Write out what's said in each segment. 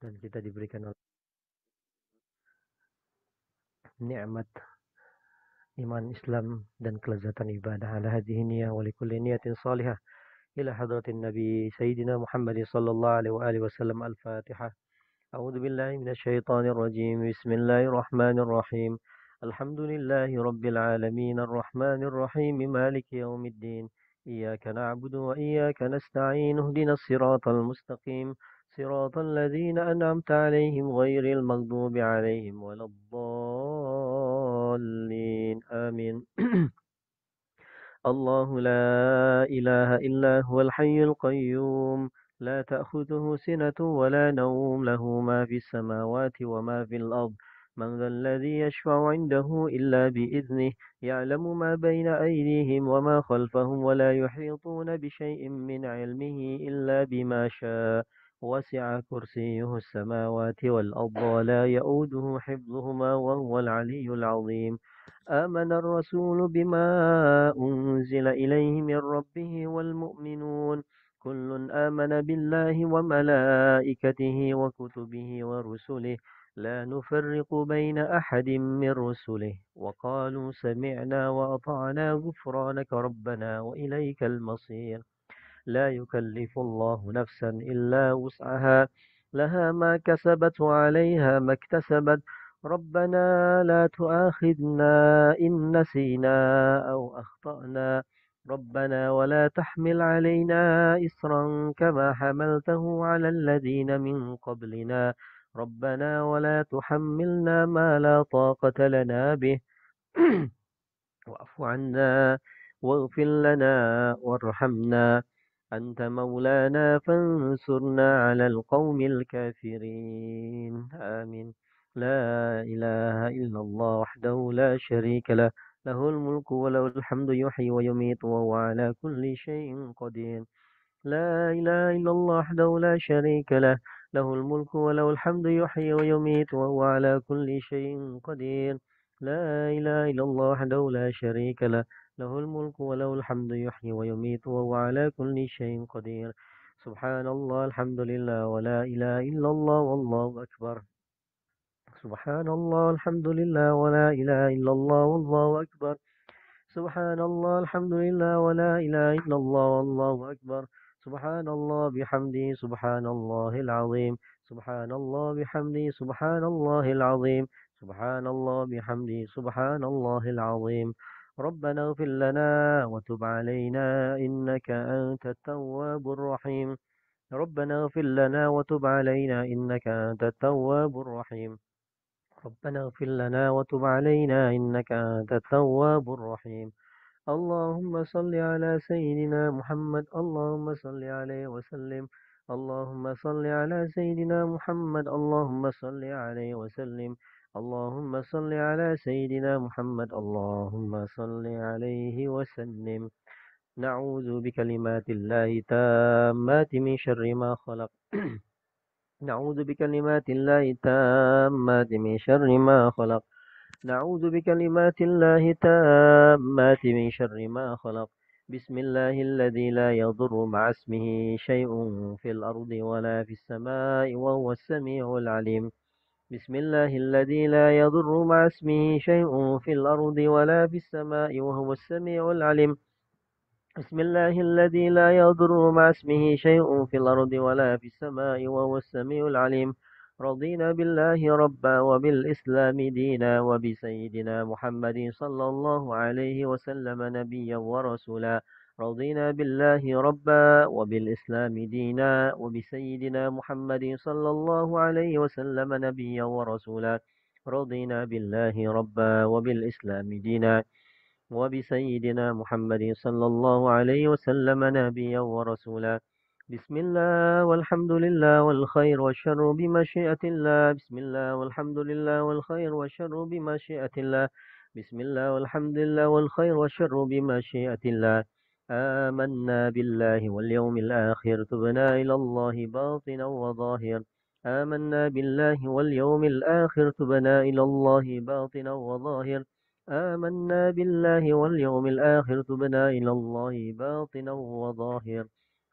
dan kita diberikan nikmat iman Islam dan kelezatan ibadah ala hadhihi niyyah wa likulli niyatin salihah ila hadratin nabi sayyidina Muhammad sallallahu alaihi wa alihi wasallam al-Fatihah. A'udzu billahi minasyaitonir rajim. Bismillahirrahmanirrahim. Alhamdulillahi rabbil alamin arrahmanir rahim maliki yaumiddin. Iyyaka na'budu wa iyyaka nasta'in ihdinas siratal mustaqim. صراط الذين أنعمت عليهم غير المغضوب عليهم ولا الضالين آمين. الله لا إله إلا هو الحي القيوم لا تأخذه سنة ولا نوم له ما في السماوات وما في الأرض من ذا الذي يشفع عنده إلا بإذنه يعلم ما بين أيديهم وما خلفهم ولا يحيطون بشيء من علمه إلا بما شاء وسع كرسيه السماوات والأرض ولا يؤوده حفظهما وهو العلي العظيم. آمن الرسول بما أنزل إليه من ربه والمؤمنون كل آمن بالله وملائكته وكتبه ورسله لا نفرق بين أحد من رسله وقالوا سمعنا وأطعنا غفرانك ربنا وإليك المصير. لا يكلف الله نفسا إلا وسعها لها ما كسبت وعليها ما اكتسبت ربنا لا تؤاخذنا إن نسينا أو أخطأنا ربنا ولا تحمل علينا إصرا كما حملته على الذين من قبلنا ربنا ولا تحملنا ما لا طاقة لنا به واعف عنا واغفر لنا وارحمنا أنت مولانا فانصرنا على القوم الكافرين آمين. لا إله إلا الله وحده لا شريك له له الملك وله الحمد يحيي ويميت وهو على كل شيء قدير. لا إله إلا الله وحده لا شريك له له الملك وله الحمد يحيي ويميت وهو على كل شيء قدير. لا إله إلا الله وحده لا شريك له له الملك وله الحمد يحيي ويميت وهو على كل شيء قدير. سبحان الله الحمد لله ولا إله إلا الله والله أكبر. سبحان الله الحمد لله ولا إله إلا الله والله أكبر. سبحان الله الحمد لله ولا إله إلا الله والله أكبر. سبحان الله بحمده سبحان الله العظيم. سبحان الله بحمده سبحان الله العظيم. سبحان الله بحمده سبحان الله العظيم. ربنا اغفر لنا وتب علينا إنك أنت التواب الرحيم. ربنا اغفر لنا وتب علينا إنك أنت التواب الرحيم. ربنا اغفر لنا وتب علينا إنك أنت التواب الرحيم. اللهم صل على سيدنا محمد اللهم صل عليه وسلم. اللهم صل على سيدنا محمد اللهم صل عليه وسلم. اللهم صل على سيدنا محمد اللهم صل عليه وسلم. نعوذ بكلمات الله تامات من شر ما خلق. نعوذ بكلمات الله التامات من شر ما خلق. نعوذ بكلمات الله التامات من شر ما خلق. بسم الله الذي لا يضر مع اسمه شيء في الأرض ولا في السماء وهو السميع العليم. بسم الله الذي لا يضر مع اسمه شيء في الأرض ولا في السماء وهو السميع العليم. بسم الله الذي لا يضر مع اسمه شيء في الأرض ولا في السماء وهو السميع العليم. رضينا بالله ربا وبالإسلام دينا وبسيدنا محمد صلى الله عليه وسلم نبيا ورسولا. رضينا بالله ربا وبالإسلام دينا وبسيدنا محمد صلى الله عليه وسلم نبيا ورسولا. رضينا بالله ربا وبالإسلام دينا وبسيدنا محمد صلى الله عليه وسلم نبيا ورسولا. بسم الله والحمد لله والخير والشر بمشيئة الله. بسم الله والحمد لله والخير والشر بمشيئة الله. بسم الله والحمد لله والخير والشر بمشيئة الله. آمنا بالله واليوم الآخر تبنا إلى الله باطنا وظاهر. آمنا بالله واليوم الآخر تبنا إلى الله باطنا وظاهر. آمنا بالله واليوم الآخر تبنا إلى الله باطنا وظاهر.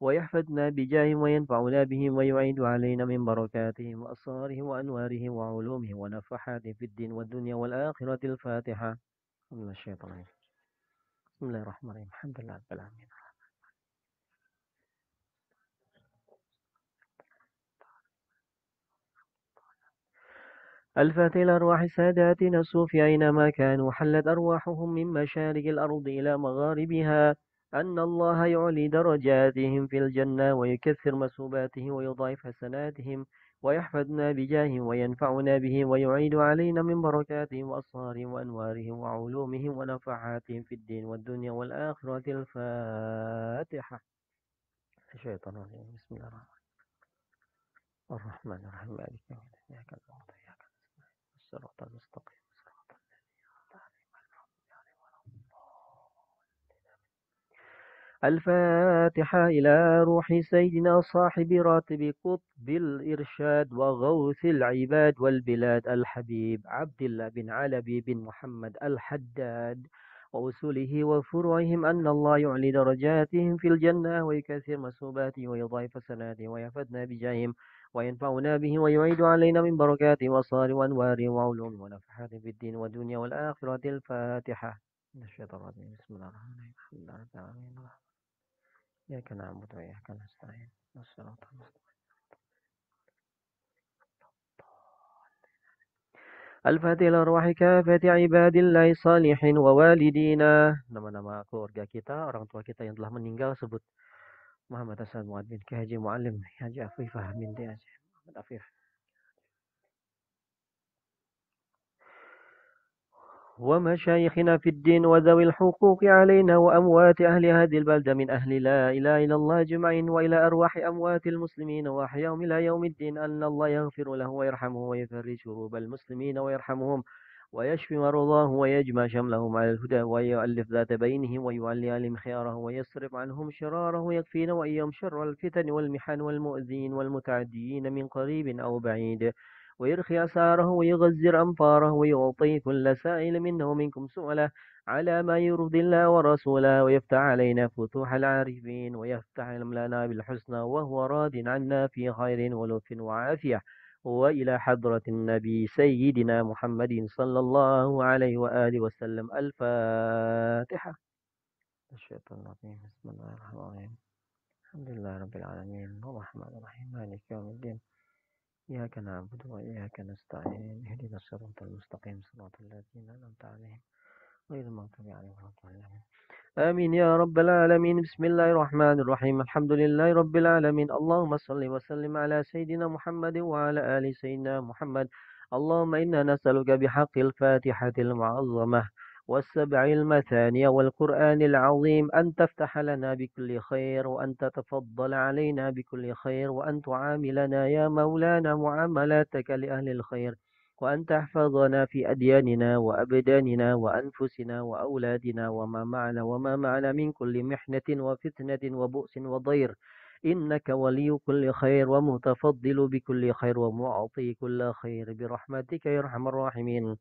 ويحفظنا بجاههم وينفعنا بهم ويعيد علينا من بركاتهم وأسرارهم وأنوارهم وعلومهم ونفحاتهم في الدين والدنيا والآخرة. الفاتحة. من الشيطان الرجيم. بسم الله الرحمن الرحيم. الحمد لله رب العالمين. الفاتحة إلى أرواح ساداتنا الصوفي أينما كانوا، حلت أرواحهم من مشارق الأرض إلى مغاربها. أن الله يعلي درجاتهم في الجنة ويكثر مثوباتهم ويضاعف حسناتهم ويحفظنا بجاههم وينفعنا بهم ويعيد علينا من بركاتهم وأسرارهم وأنوارهم وعلومهم ونفحاتهم في الدين والدنيا والآخرة. الفاتحة. الشيطان الرجيم. بسم الله الرحمن الرحيم. مالك يوم الدين. إياك نعبد وإياك نستعين. الصراط المستقيم. الفاتحة إلى روح سيدنا صاحب راتب قطب الإرشاد وغوث العباد والبلاد الحبيب عبد الله بن علبي بن محمد الحداد وأصوله وفروعهم، أن الله يعلي درجاتهم في الجنة ويكثر مثوباتهم ويضاعف حسناتهم ويحفظنا بجاههم وينفعنا بهم ويعيد علينا من بركاتهم وصار وأنوارهم وعلوم ونفحات في الدين والدنيا والآخرة. الفاتحة. من الشيطان الرجيم. بسم الله الرحمن الرحيم. الحمد لله رب العالمين. إياك نعبد وإياك نستعين. الصراط المستقيم. الفاتحة إلى أرواح كافة عباد الله الصالحين ووالدينا. Nama-nama keluarga kita, orang tua kita yang telah meninggal sebut Muhammad Hasan Muad bin Haji Muallim, Haji Afifah binti Haji Muhammad Afif. ومشايخنا في الدين وذوي الحقوق علينا وأموات أهل هذه البلدة من أهل لا إله إلا الله أجمعين، وإلى أرواح أموات المسلمين وأحياهم إلى يوم الدين، أن الله يغفر له ويرحمه ويفرج كروب المسلمين ويرحمهم ويشفي مرضاه ويجمع شملهم على الهدى ويؤلف ذات بينهم ويولي عليهم خيارهم ويصرف عنهم شراره ويكفينا وإياهم شر الفتن والمحن والمؤذين والمتعديين من قريب أو بعيد، ويرخي أسعاره ويغزر أنفاره ويعطي كل سائل منا ومنكم سؤله على ما يرضي الله ورسوله، ويفتح علينا فتوح العارفين ويفتح لنا بالحسنى وهو راض عنا في خير ولطف وعافية. وإلى حضرة النبي سيدنا محمد صلى الله عليه وآله وسلم. الفاتحة. الشيطان الرجيم. بسم الله الرحمن الرحيم. الحمد لله رب العالمين الرحمن الرحيم مالك يوم الدين. إياك نعبد وإياك نستعين. اهدنا الصراط المستقيم صراط الذين أنعمت عليهم غير المغضوب عليهم ولا الضالين. آمين يا رب العالمين. بسم الله الرحمن الرحيم. الحمد لله رب العالمين. اللهم صل وسلم على سيدنا محمد وعلى آل سيدنا محمد. اللهم إنا نسألك بحق الفاتحة المعظمة والسبع المثاني والقرآن العظيم أن تفتح لنا بكل خير، وأن تتفضل علينا بكل خير، وأن تعاملنا يا مولانا معاملاتك لأهل الخير، وأن تحفظنا في أدياننا وأبداننا وأنفسنا وأولادنا وما معنا من كل محنة وفتنة وبؤس وضير، إنك ولي كل خير ومتفضل بكل خير ومعطي كل خير برحمتك يا أرحم الراحمين.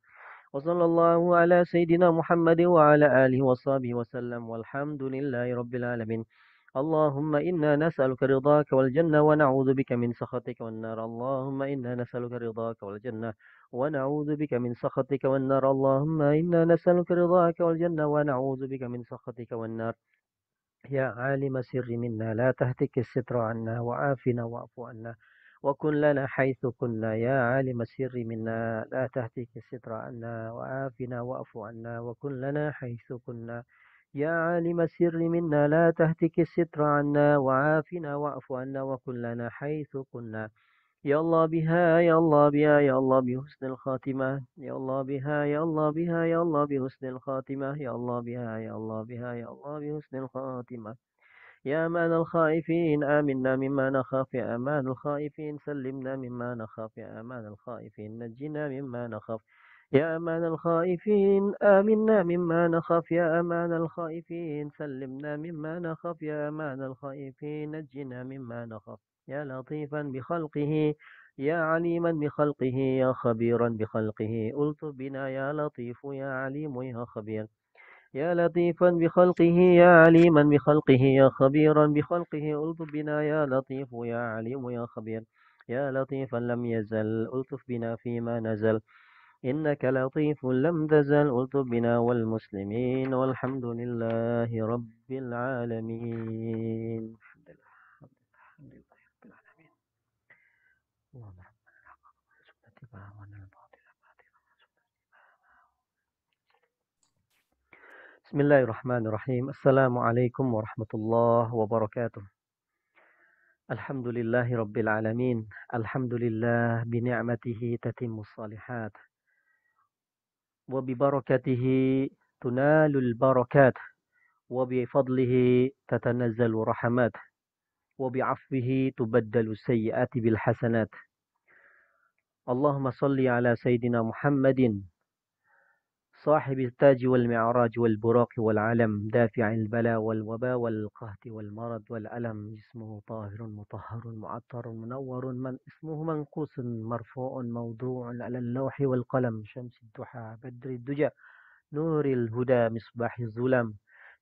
وصلى الله على سيدنا محمد وعلى آله وصحبه وسلم، والحمد لله رب العالمين. اللهم إنا نسألك رضاك والجنة ونعوذ بك من سخطك والنار. اللهم إنا نسألك رضاك والجنة ونعوذ بك من سخطك والنار. اللهم إنا نسألك رضاك والجنة ونعوذ بك من سخطك والنار. يا عالم سر منا لا تهتك الستر عنا وعافنا واعف عنا وكن لنا حيث كنا. يا عالم السر منا لا تهتك الستر عنا وعافنا واعف عنا وكن لنا حيث كنا. يا عالم السر منا لا تهتك الستر عنا وعافنا واعف عنا وكن لنا حيث كنا. يا الله بها يا الله بها يا الله بحسن الخاتمة. يا الله بها يا الله بها يا الله بحسن الخاتمة. يا الله بها يا الله بها يا الله بحسن الخاتمة. يا أمان الخائفين آمنا مما نخاف. يا أمان الخائفين سلمنا مما نخاف. يا أمان الخائفين نجنا مما نخاف. يا أمان الخائفين آمنا مما نخاف. يا أمان الخائفين سلمنا مما نخاف. يا أمان الخائفين نجنا مما نخاف. يا لطيفا بخلقه يا عليما بخلقه يا خبيرا بخلقه ألطف بنا يا لطيف يا عليم يا خبير. يا لطيفا بخلقه يا عليما بخلقه يا خبيرا بخلقه ألطف بنا يا لطيف يا عليم يا خبير يا لطيفا لم يزل ألطف بنا فيما نزل إنك لطيف لم تزل ألطف بنا والمسلمين والحمد لله رب العالمين. الحمد لله الحمد لله رب العالمين. اللهم بسم الله الرحمن الرحيم. السلام عليكم ورحمة الله وبركاته. الحمد لله رب العالمين. الحمد لله بنعمته تتم الصالحات وببركته تنال البركات وبفضله تتنزل رحمات وبعفوه تبدل السيئات بالحسنات. اللهم صل على سيدنا محمد صاحب التاج والمعراج والبراق والعلم دافع البلاء والوباء والقهط والمرض والألم جسمه طاهر مطهر معطر منور من اسمه منقوس مرفوع موضوع على اللوح والقلم شمس الضحى بدر الدجى نور الهدى مصباح الظلم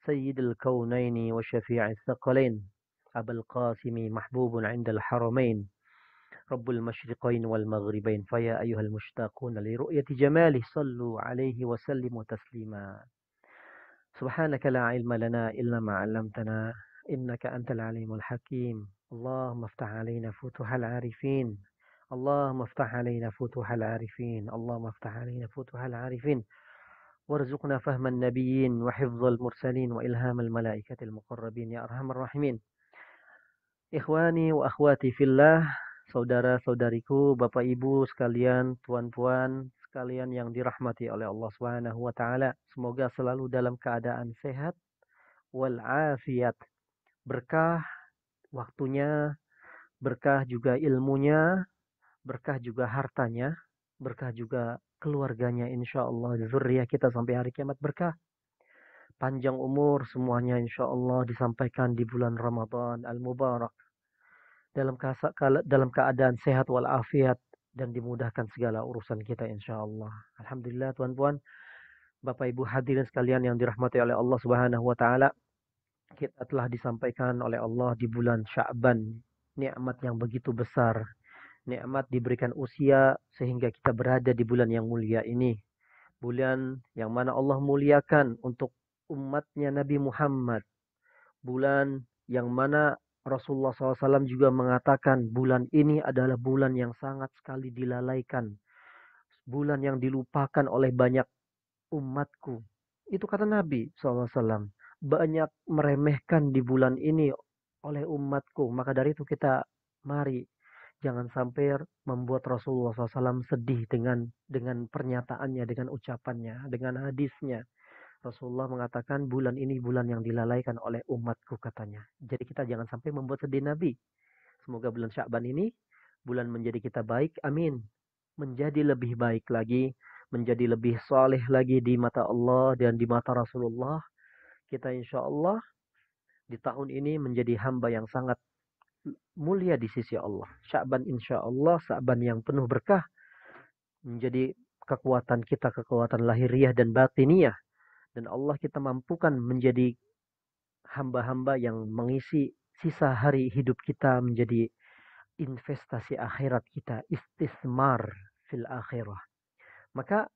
سيد الكونين وشفيع الثقلين أبا القاسم محبوب عند الحرمين رب المشرقين والمغربين فيا أيها المشتاقون لرؤية جماله صلوا عليه وسلموا تسليما. سبحانك لا علم لنا إلا ما علمتنا إنك أنت العليم الحكيم. اللهم افتح علينا فتوح العارفين. اللهم افتح علينا فتوح العارفين. اللهم افتح علينا فتوح العارفين وارزقنا فهم النبيين وحفظ المرسلين وإلهام الملائكة المقربين يا أرحم الراحمين. Ikhwani wa akhwati fillah, saudara-saudariku, Bapak Ibu sekalian, tuan-tuan sekalian yang dirahmati oleh Allah Subhanahu wa taala. Semoga selalu dalam keadaan sehat wal afiat. Berkah waktunya, berkah juga ilmunya, berkah juga hartanya, berkah juga keluarganya insyaallah. Zuriyah kita sampai hari kiamat berkah. Panjang umur semuanya insyaallah disampaikan di bulan Ramadan al-Mubarak. Dalam keadaan sehat walafiat dan dimudahkan segala urusan kita insyaallah. Alhamdulillah tuan-tuan, Bapak Ibu hadirin sekalian yang dirahmati oleh Allah Subhanahu wa taala, kita telah disampaikan oleh Allah di bulan Sya'ban, nikmat yang begitu besar. Nikmat diberikan usia sehingga kita berada di bulan yang mulia ini. Bulan yang mana Allah muliakan untuk umatnya Nabi Muhammad. Bulan yang mana Rasulullah SAW juga mengatakan bulan ini adalah bulan yang sangat sekali dilalaikan. Bulan yang dilupakan oleh banyak umatku. Itu kata Nabi SAW. Banyak meremehkan di bulan ini oleh umatku. Maka dari itu kita mari jangan sampai membuat Rasulullah SAW sedih dengan pernyataannya, dengan ucapannya, dengan hadisnya. Rasulullah mengatakan bulan ini bulan yang dilalaikan oleh umatku katanya. Jadi kita jangan sampai membuat sedih Nabi. Semoga bulan Sya'ban ini bulan menjadi kita baik. Amin. Menjadi lebih baik lagi. Menjadi lebih soleh lagi di mata Allah dan di mata Rasulullah. Kita insya Allah di tahun ini menjadi hamba yang sangat mulia di sisi Allah. Sya'ban insya Allah, Sya'ban yang penuh berkah. Menjadi kekuatan kita, kekuatan lahiriah dan batiniah. Dan Allah kita mampukan menjadi hamba-hamba yang mengisi sisa hari hidup kita menjadi investasi akhirat kita, istismar fil akhirah. Maka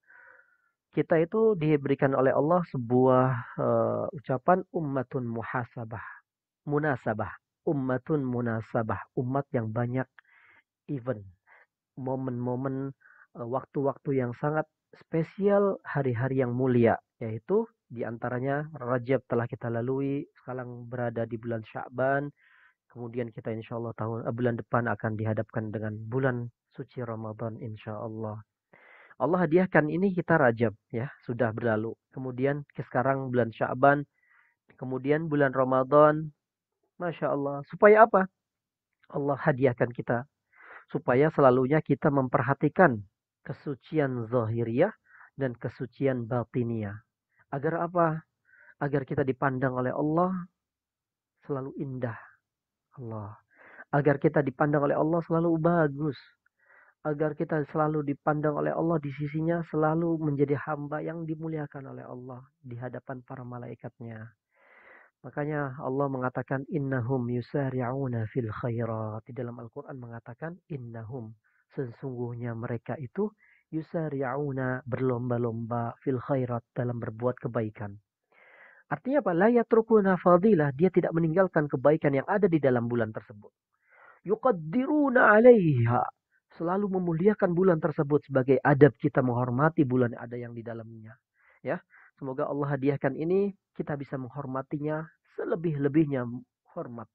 kita itu diberikan oleh Allah sebuah ucapan ummatun muhasabah, munasabah, ummatun munasabah, umat yang banyak event, momen-momen, waktu-waktu yang sangat spesial, hari-hari yang mulia, yaitu di antaranya Rajab telah kita lalui, sekarang berada di bulan Sya'ban, kemudian kita insya Allah bulan depan akan dihadapkan dengan bulan suci Ramadan insya Allah. Allah hadiahkan ini kita Rajab ya, sudah berlalu. Kemudian sekarang bulan Sya'ban, kemudian bulan Ramadan, Masya Allah. Supaya apa? Allah hadiahkan kita supaya selalunya kita memperhatikan kesucian zahiriyah dan kesucian batiniah. Agar apa? Agar kita dipandang oleh Allah selalu indah. Allah. Agar kita dipandang oleh Allah selalu bagus. agar kita selalu dipandang oleh Allah di sisinya, selalu menjadi hamba yang dimuliakan oleh Allah di hadapan para malaikatnya. Makanya Allah mengatakan innahum yusari'una fil khairat. Di dalam Al-Quran mengatakan innahum. Sesungguhnya mereka itu yusari'una berlomba-lomba fil khairat dalam berbuat kebaikan. Artinya apa? La yatrukuna fadilah. Dia tidak meninggalkan kebaikan yang ada di dalam bulan tersebut. Yuqaddiruna alaiha. Selalu memuliakan bulan tersebut sebagai adab kita menghormati bulan yang ada yang di dalamnya. Ya, semoga Allah hadiahkan ini kita bisa menghormatinya selebih-lebihnya hormat.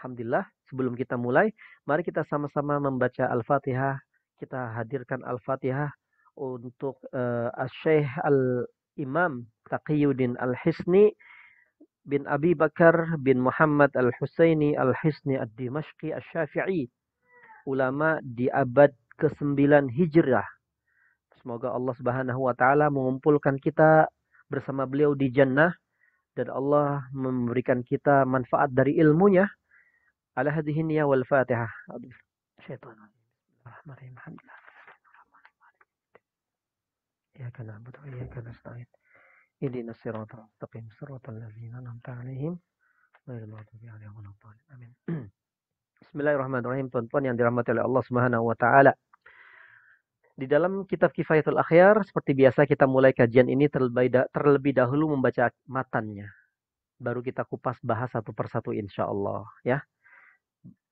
Alhamdulillah, sebelum kita mulai, mari kita sama-sama membaca Al-Fatihah. Kita hadirkan Al-Fatihah untuk Syekh Al-Imam Taqiyuddin Al-Hisni bin Abi Bakar bin Muhammad Al-Husaini Al-Hisni Ad-Dimashqi Asy-Syafi'i, ulama di abad ke-9 Hijrah. Semoga Allah Subhanahu wa taala mengumpulkan kita bersama beliau di jannah dan Allah memberikan kita manfaat dari ilmunya. Ala hadhihi niyya wal Fatihah. Syaitan. Bismillahirrahmanirrahim. Iyyaka na'budu wa iyyaka nasta'in. Ihdinas siratal mustaqim, siratal ladzina an'amta 'alaihim ghairil maghdubi 'alaihim waladdallin. Amin. Bismillahirrahmanirrahim. Tuan-tuan yang dirahmati oleh Allah Subhanahu wa taala. Di dalam kitab Kifayatul Akhyar, seperti biasa kita mulai kajian ini terlebih dahulu membaca matannya. Baru kita kupas bahas satu persatu insya Allah. Ya.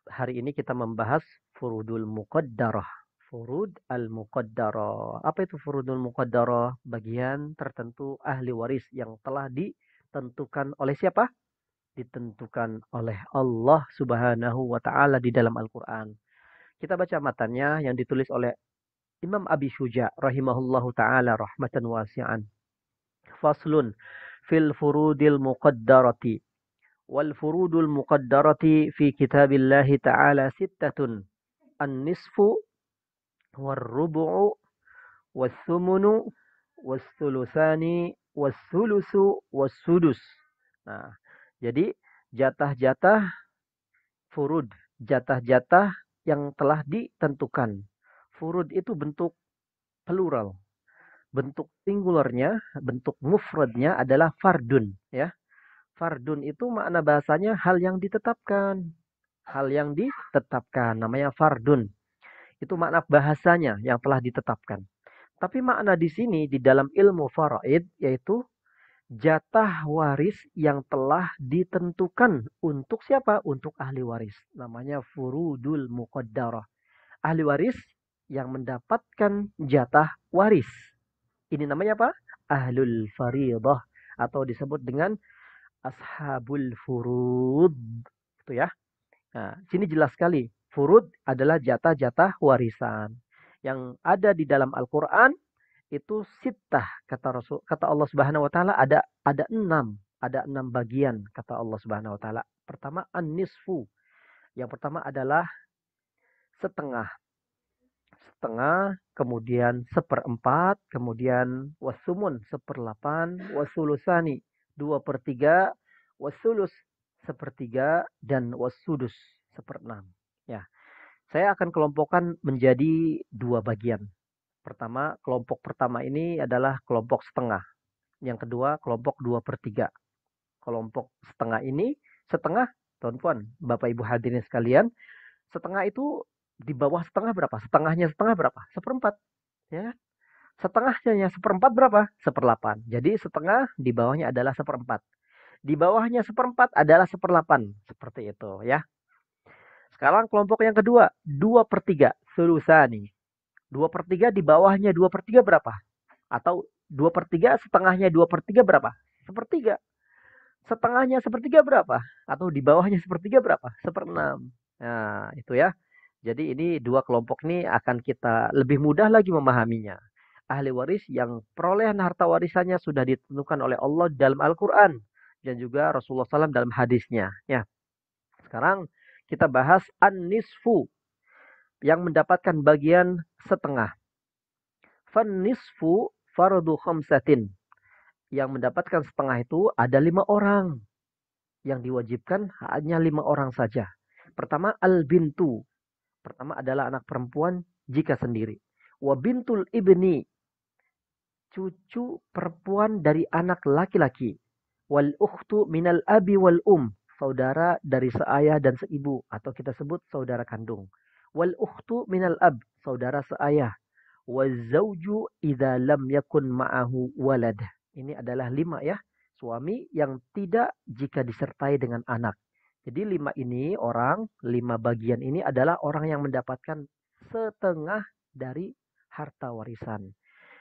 Hari ini kita membahas Furudul Muqaddarah. Furud al-Muqaddarah. Apa itu Furudul Muqaddarah? Bagian tertentu ahli waris yang telah ditentukan oleh siapa? Ditentukan oleh Allah Subhanahu wa taala di dalam Al-Qur'an. Kita baca matannya yang ditulis oleh Imam Abi Syuja rahimahullahu taala rahmatan wasi'an. Faslun fil furudil muqaddarati. Wal furudul muqaddarati fi kitabillahi ta'ala sittatun. An-nisfu wal-rubu'u wal-thumunu wal-thuluthani wal-thulusu wal-sudus. Nah, jadi jatah-jatah furud, jatah-jatah yang telah ditentukan. Furud itu bentuk plural. Bentuk singularnya, bentuk mufradnya adalah fardun. Ya. Fardun itu makna bahasanya hal yang ditetapkan. Hal yang ditetapkan. Namanya fardun. Itu makna bahasanya yang telah ditetapkan. Tapi makna di sini di dalam ilmu faraid yaitu jatah waris yang telah ditentukan untuk siapa? Untuk ahli waris. Namanya furudul muqaddarah. Ahli waris yang mendapatkan jatah waris. Ini namanya apa? Ahlul faridah atau disebut dengan ashabul furud. Itu ya. Nah, sini jelas sekali. Furud adalah jatah-jatah warisan. Yang ada di dalam Al-Quran itu sittah. Kata Allah Subhanahu wa taala ada 6. Ada 6 bagian kata Allah Subhanahu wa taala. Pertama an-nisfu. Yang pertama adalah setengah. Setengah, kemudian seperempat, kemudian wasumun seperlapan, wasulusani 2/3, wasulus sepertiga, dan wasudus seperenam. Ya, saya akan kelompokkan menjadi 2 bagian. Pertama, kelompok pertama ini adalah kelompok setengah. Yang kedua, kelompok 2/3. Kelompok setengah ini, setengah, tuan-tuan, Bapak Ibu hadirin sekalian, setengah itu di bawah setengah berapa? Setengahnya setengah berapa? Seperempat. Ya. Setengahnya seperempat berapa? Seperlapan. Jadi setengah di bawahnya adalah seperempat. Di bawahnya seperempat adalah seperlapan. Seperti itu ya. Sekarang kelompok yang kedua. 2/3. Sulusani. 2/3 di bawahnya 2/3 berapa? Atau 2/3 setengahnya 2/3 berapa? Sepertiga. Setengahnya sepertiga berapa? Atau di bawahnya sepertiga berapa? Seperenam. Nah itu ya. Jadi ini 2 kelompok ini akan kita lebih mudah lagi memahaminya. Ahli waris yang perolehan harta warisannya sudah ditentukan oleh Allah dalam Al-Quran. Dan juga Rasulullah SAW dalam hadisnya. Ya. Sekarang kita bahas an-nisfu. Yang mendapatkan bagian setengah. Fan-nisfu fardu khamsatin. Yang mendapatkan setengah itu ada 5 orang. Yang diwajibkan hanya 5 orang saja. Pertama al-bintu. Pertama adalah anak perempuan jika sendiri. Wa bintul ibni, cucu perempuan dari anak laki-laki. Wal ukhtu minal abi wal saudara dari seayah dan seibu atau kita sebut saudara kandung. Wal ukhtu minal ab, saudara seayah. Wazauju idza lam yakun ma'ahu walad. Ini adalah 5 ya. Suami yang tidak jika disertai dengan anak. Jadi 5 ini orang, 5 bagian ini adalah orang yang mendapatkan setengah dari harta warisan.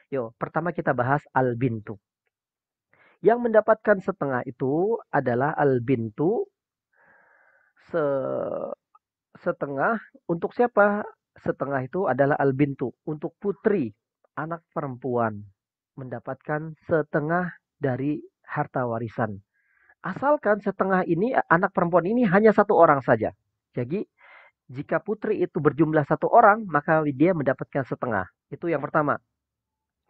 Yuk, pertama kita bahas al-bintu. Yang mendapatkan setengah itu adalah al-bintu setengah untuk siapa? Setengah itu adalah al-bintu untuk putri, anak perempuan mendapatkan setengah dari harta warisan. Asalkan setengah ini anak perempuan ini hanya satu orang saja. Jadi jika putri itu berjumlah satu orang, maka dia mendapatkan setengah. Itu yang pertama,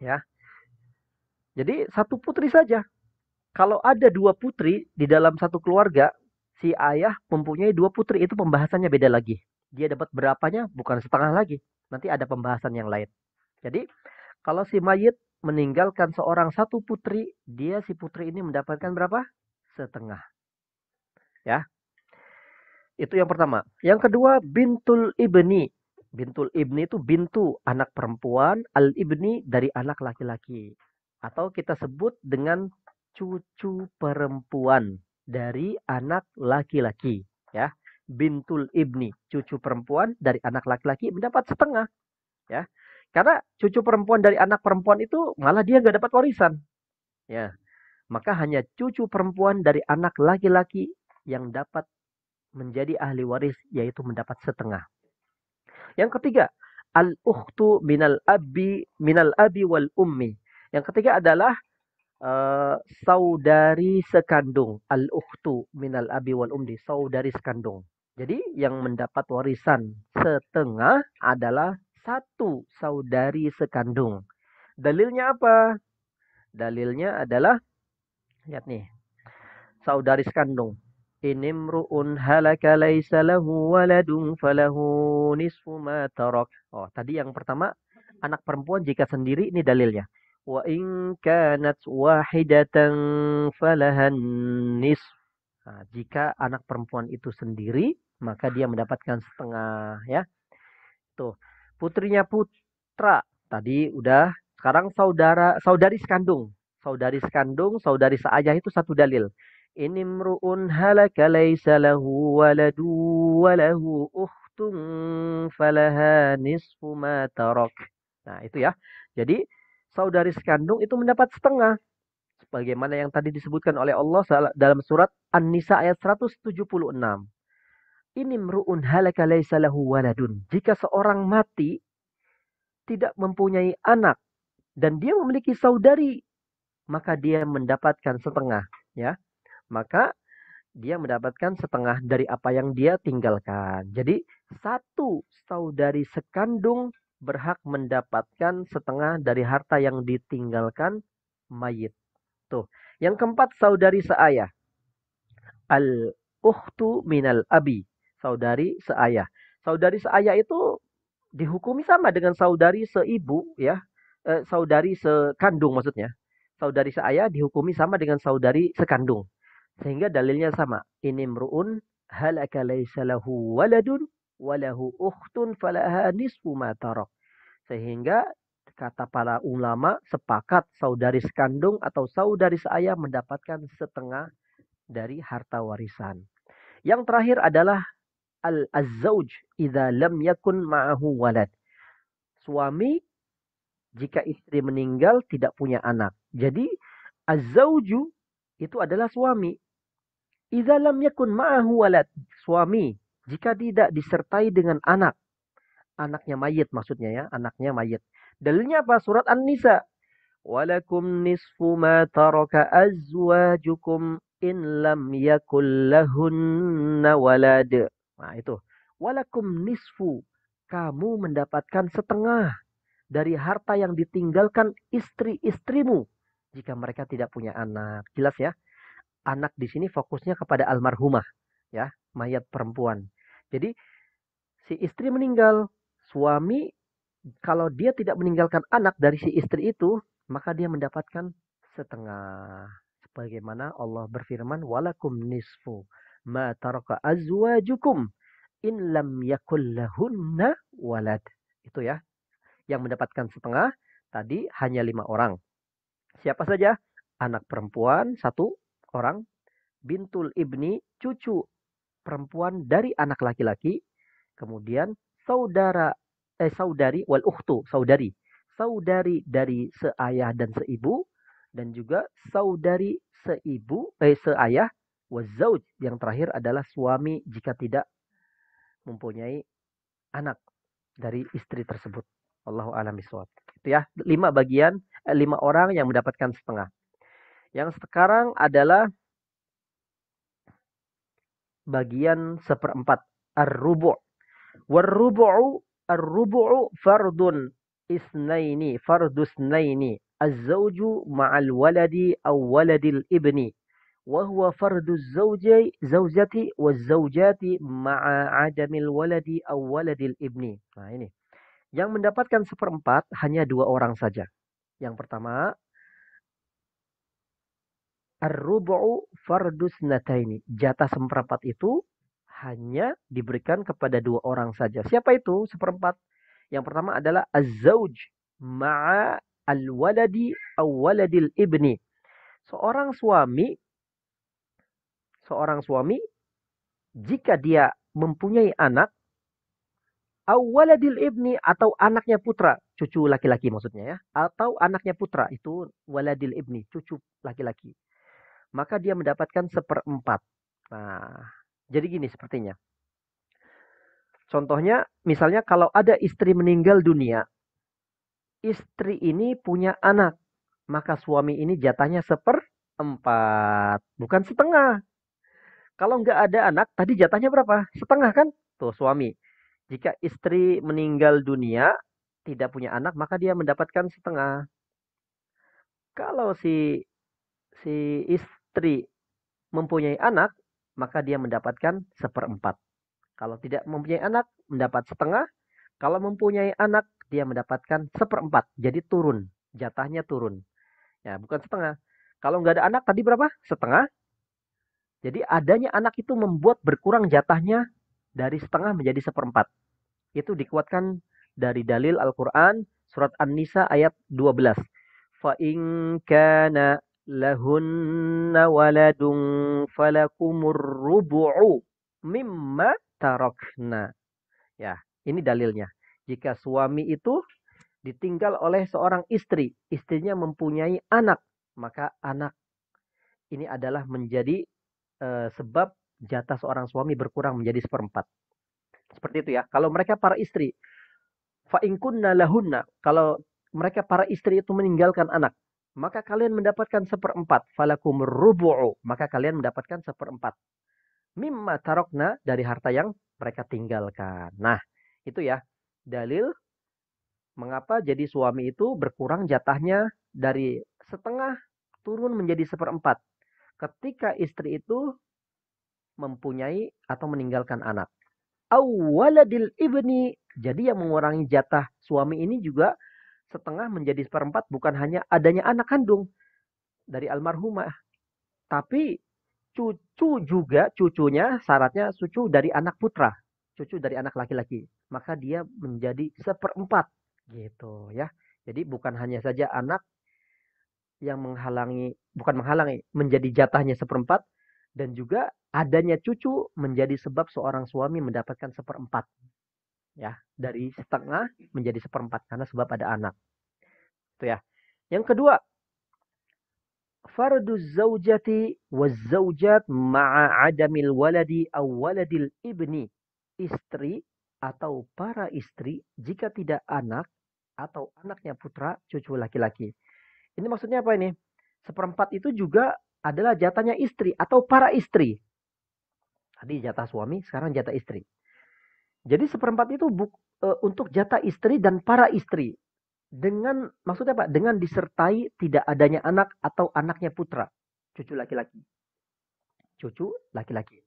ya. Jadi satu putri saja. Kalau ada 2 putri di dalam satu keluarga, si ayah mempunyai 2 putri, itu pembahasannya beda lagi. Dia dapat berapanya bukan setengah lagi. Nanti ada pembahasan yang lain. Jadi, kalau si mayit meninggalkan seorang satu putri, dia si putri ini mendapatkan berapa? Setengah. Ya. Itu yang pertama. Yang kedua, bintul ibni. Bintul ibni itu bintu, anak perempuan, al-ibni dari anak laki-laki. Atau kita sebut dengan cucu perempuan dari anak laki-laki, ya. Bintul ibni, cucu perempuan dari anak laki-laki mendapat setengah, ya. Karena cucu perempuan dari anak perempuan itu malah dia nggak dapat warisan, ya. Maka hanya cucu perempuan dari anak laki-laki yang dapat menjadi ahli waris, yaitu mendapat setengah. Yang ketiga, al-ukhtu minal abi wal ummi. Yang ketiga adalah saudari sekandung. Al-ukhtu minal abi wal ummi, saudari sekandung. Jadi yang mendapat warisan setengah adalah satu saudari sekandung. Dalilnya apa? Dalilnya adalah, lihat nih, saudari sekandung. Inimru'un halaka laisa lahu waladun falahu nisfu ma tarak. Oh, tadi yang pertama anak perempuan jika sendiri, ini dalilnya. Wa in kanat wahidatan falahan nisf. Nah, jika anak perempuan itu sendiri, maka dia mendapatkan setengah, ya. Tuh, putrinya putra tadi udah, sekarang saudari sekandung. Saudari sekandung, saudari seayah itu satu dalil. Ini mru'un halaka laisa lahu waladu walahu ukhtun falaha nisfu ma tarak. Nah, itu ya. Jadi saudari sekandung itu mendapat setengah. Sebagaimana yang tadi disebutkan oleh Allah dalam surat An-Nisa ayat 176. Ini mru'un halaka laisa lahu waladun. Jika seorang mati tidak mempunyai anak dan dia memiliki saudari, maka dia mendapatkan setengah, ya. Maka dia mendapatkan setengah dari apa yang dia tinggalkan. Jadi satu saudari sekandung berhak mendapatkan setengah dari harta yang ditinggalkan mayit. Tuh. Yang keempat, saudari seayah. Al-ukhtu minal abi. Saudari seayah. Saudari seayah itu dihukumi sama dengan saudari seibu, ya. Saudari sekandung maksudnya. Saudari seayah dihukumi sama dengan saudari sekandung. Sehingga dalilnya sama. Ini mru'un halaka laisa lahu waladun walahu ukhtun falaha nisfu ma tarak. Sehingga kata para ulama sepakat saudari sekandung atau saudari seayah mendapatkan setengah dari harta warisan. Yang terakhir adalah al-azzauj idza lam yakun ma'ahu walad. Suami jika istri meninggal tidak punya anak. Jadi azzauju itu adalah suami. Idza lam yakun ma'ahu walad. Suami jika tidak disertai dengan anak. Anaknya mayit maksudnya, ya, anaknya mayit. Dalilnya apa? Surat An-Nisa. Walakum nisfu ma taraka azwajukum in lam yakul lahunna walad. Nah, itu. Walakum nisfu. Kamu mendapatkan setengah dari harta yang ditinggalkan istri-istrimu jika mereka tidak punya anak. Jelas ya? Anak di sini fokusnya kepada almarhumah, ya, mayat perempuan. Jadi si istri meninggal, suami Kalau dia tidak meninggalkan anak dari si istri itu, maka dia mendapatkan setengah. Sebagaimana Allah berfirman, walakum nisfu ma taraka azwajukum in lam yakul lahunna walad. Itu ya, yang mendapatkan setengah tadi hanya 5 orang. Siapa saja? Anak perempuan satu orang, bintul ibni, cucu perempuan dari anak laki-laki, kemudian saudara saudari wal ukhtu, saudari. Saudari dari seayah dan seibu, dan juga saudari seayah wazauj, yang terakhir adalah suami jika tidak mempunyai anak dari istri tersebut. Allahu a'lam bishawab. Itu ya, 5 orang yang mendapatkan setengah. Yang sekarang adalah bagian seperempat, ar-rubu'. War-rubu'u ar-rubu'u fardun isnaini, fardusnaini. Az-zawju ma'al waladi aw waladil ibni. Wa huwa farduz zawjati waz-zawjati ma'a adamil waladi aw waladil ibni. Nah, ini. Yang mendapatkan seperempat hanya 2 orang saja. Yang pertama, ar-rubu'u fardus nataini. Jatah seperempat itu hanya diberikan kepada 2 orang saja. Siapa itu seperempat? Yang pertama adalah az-zawj ma'a al-waladi aw waladil ibni. Seorang suami, seorang suami jika dia mempunyai anak, aw waladil ibni, atau anaknya putra, cucu laki-laki maksudnya ya, atau anaknya putra, itu waladil ibni, cucu laki-laki, maka dia mendapatkan seperempat. Nah, jadi gini sepertinya. Contohnya, misalnya kalau ada istri meninggal dunia, istri ini punya anak, maka suami ini jatahnya seperempat, bukan setengah. Kalau nggak ada anak, tadi jatahnya berapa? Setengah kan? Tuh suami. Jika istri meninggal dunia, tidak punya anak, maka dia mendapatkan setengah. Kalau si istri mempunyai anak, maka dia mendapatkan seperempat. Kalau tidak mempunyai anak, mendapat setengah. Kalau mempunyai anak, dia mendapatkan seperempat. Jadi turun. Jatahnya turun. Ya, bukan setengah. Kalau nggak ada anak, tadi berapa? Setengah. Jadi adanya anak itu membuat berkurang jatahnya dari setengah menjadi seperempat. Itu dikuatkan dari dalil Al-Quran, surat An-Nisa ayat 12. فَإِنْ كَانَ لَهُنَّ وَلَدٌ فَلَكُمُ الرُّبُعُ مِمَّا تَرَكْنَا. Ya, ini dalilnya. Jika suami itu ditinggal oleh seorang istri, istrinya mempunyai anak, maka anak ini adalah menjadi sebab jatah seorang suami berkurang menjadi seperempat. Seperti itu ya. Kalau mereka para istri, fa in kunna lahunna, kalau mereka para istri itu meninggalkan anak, maka kalian mendapatkan seperempat. Falakumur rubu'u, maka kalian mendapatkan seperempat. Mimma tarokna, dari harta yang mereka tinggalkan. Nah, itu ya dalil mengapa jadi suami itu berkurang jatahnya dari setengah turun menjadi seperempat. Ketika istri itu mempunyai atau meninggalkan anak. Awaladil ibni, jadi yang mengurangi jatah suami ini juga setengah menjadi seperempat bukan hanya adanya anak kandung dari almarhumah, tapi cucu juga, cucunya syaratnya cucu dari anak putra, cucu dari anak laki-laki, maka dia menjadi seperempat gitu ya. Jadi bukan hanya saja anak yang menghalangi, bukan menghalangi, menjadi jatahnya seperempat, dan juga adanya cucu menjadi sebab seorang suami mendapatkan seperempat ya, dari setengah menjadi seperempat karena sebab ada anak. Itu ya. Yang kedua, farduz zaujati waz zaujat ma'a adamil waladi aw waladil ibni. Istri atau para istri jika tidak anak atau anaknya putra, cucu laki-laki. Ini maksudnya apa ini? Seperempat itu juga adalah jatahnya istri atau para istri. Tadi jatah suami, sekarang jatah istri. Jadi seperempat itu untuk jatah istri dan para istri. Dengan maksudnya Pak, dengan disertai tidak adanya anak atau anaknya putra, cucu laki-laki. Cucu laki-laki.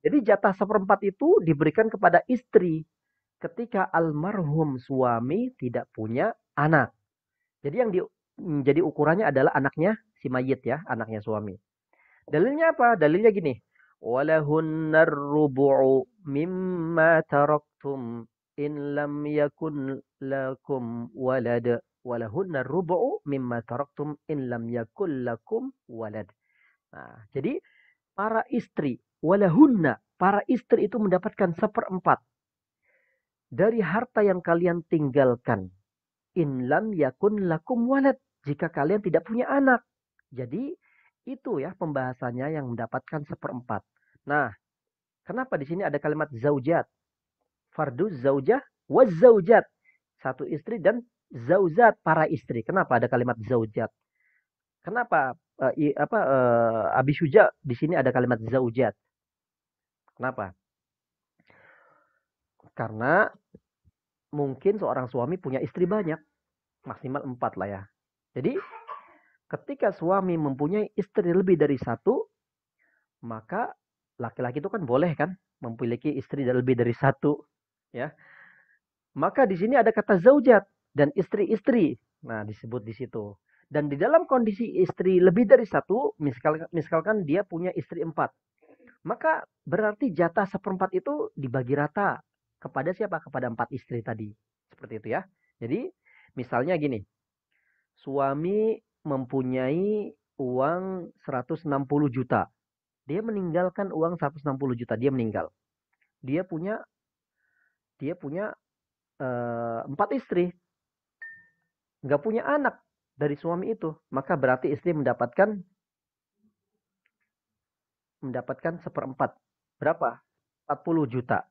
Jadi jatah seperempat itu diberikan kepada istri ketika almarhum suami tidak punya anak. Jadi yang jadi ukurannya adalah anaknya si mayit ya, anaknya suami. Dalilnya apa? Dalilnya gini. Walahunnar rubu'u mimma taraktum in lam yakun lakum walad. Walahunnar rubu'u mimma taraktum in lam yakun lakum walad. Nah, jadi para istri, walahunna, para istri itu mendapatkan seperempat dari harta yang kalian tinggalkan. In lam yakun lakum walad. Jika kalian tidak punya anak. Jadi itu ya pembahasannya yang mendapatkan seperempat. Nah, kenapa di sini ada kalimat zaujat? Fardu zaujah waz zaujat. Satu istri dan zaujat para istri. Kenapa ada kalimat zaujat? Kenapa Abi Syuja di sini ada kalimat zaujat? Kenapa? Karena mungkin seorang suami punya istri banyak, maksimal 4 lah ya. Jadi ketika suami mempunyai istri lebih dari satu, maka laki-laki itu kan boleh kan memiliki istri lebih dari satu, ya. Maka di sini ada kata zaujat dan istri-istri. Nah, disebut di situ. Dan di dalam kondisi istri lebih dari satu, misalkan dia punya istri 4, maka berarti jatah seperempat itu dibagi rata kepada siapa? Kepada 4 istri tadi. Seperti itu ya. Jadi, misalnya gini, suami mempunyai uang 160 juta. Dia meninggalkan uang 160 juta. Dia meninggal. Dia punya 4 istri. Nggak punya anak dari suami itu. Maka berarti istri mendapatkan seperempat. Berapa? 40 juta.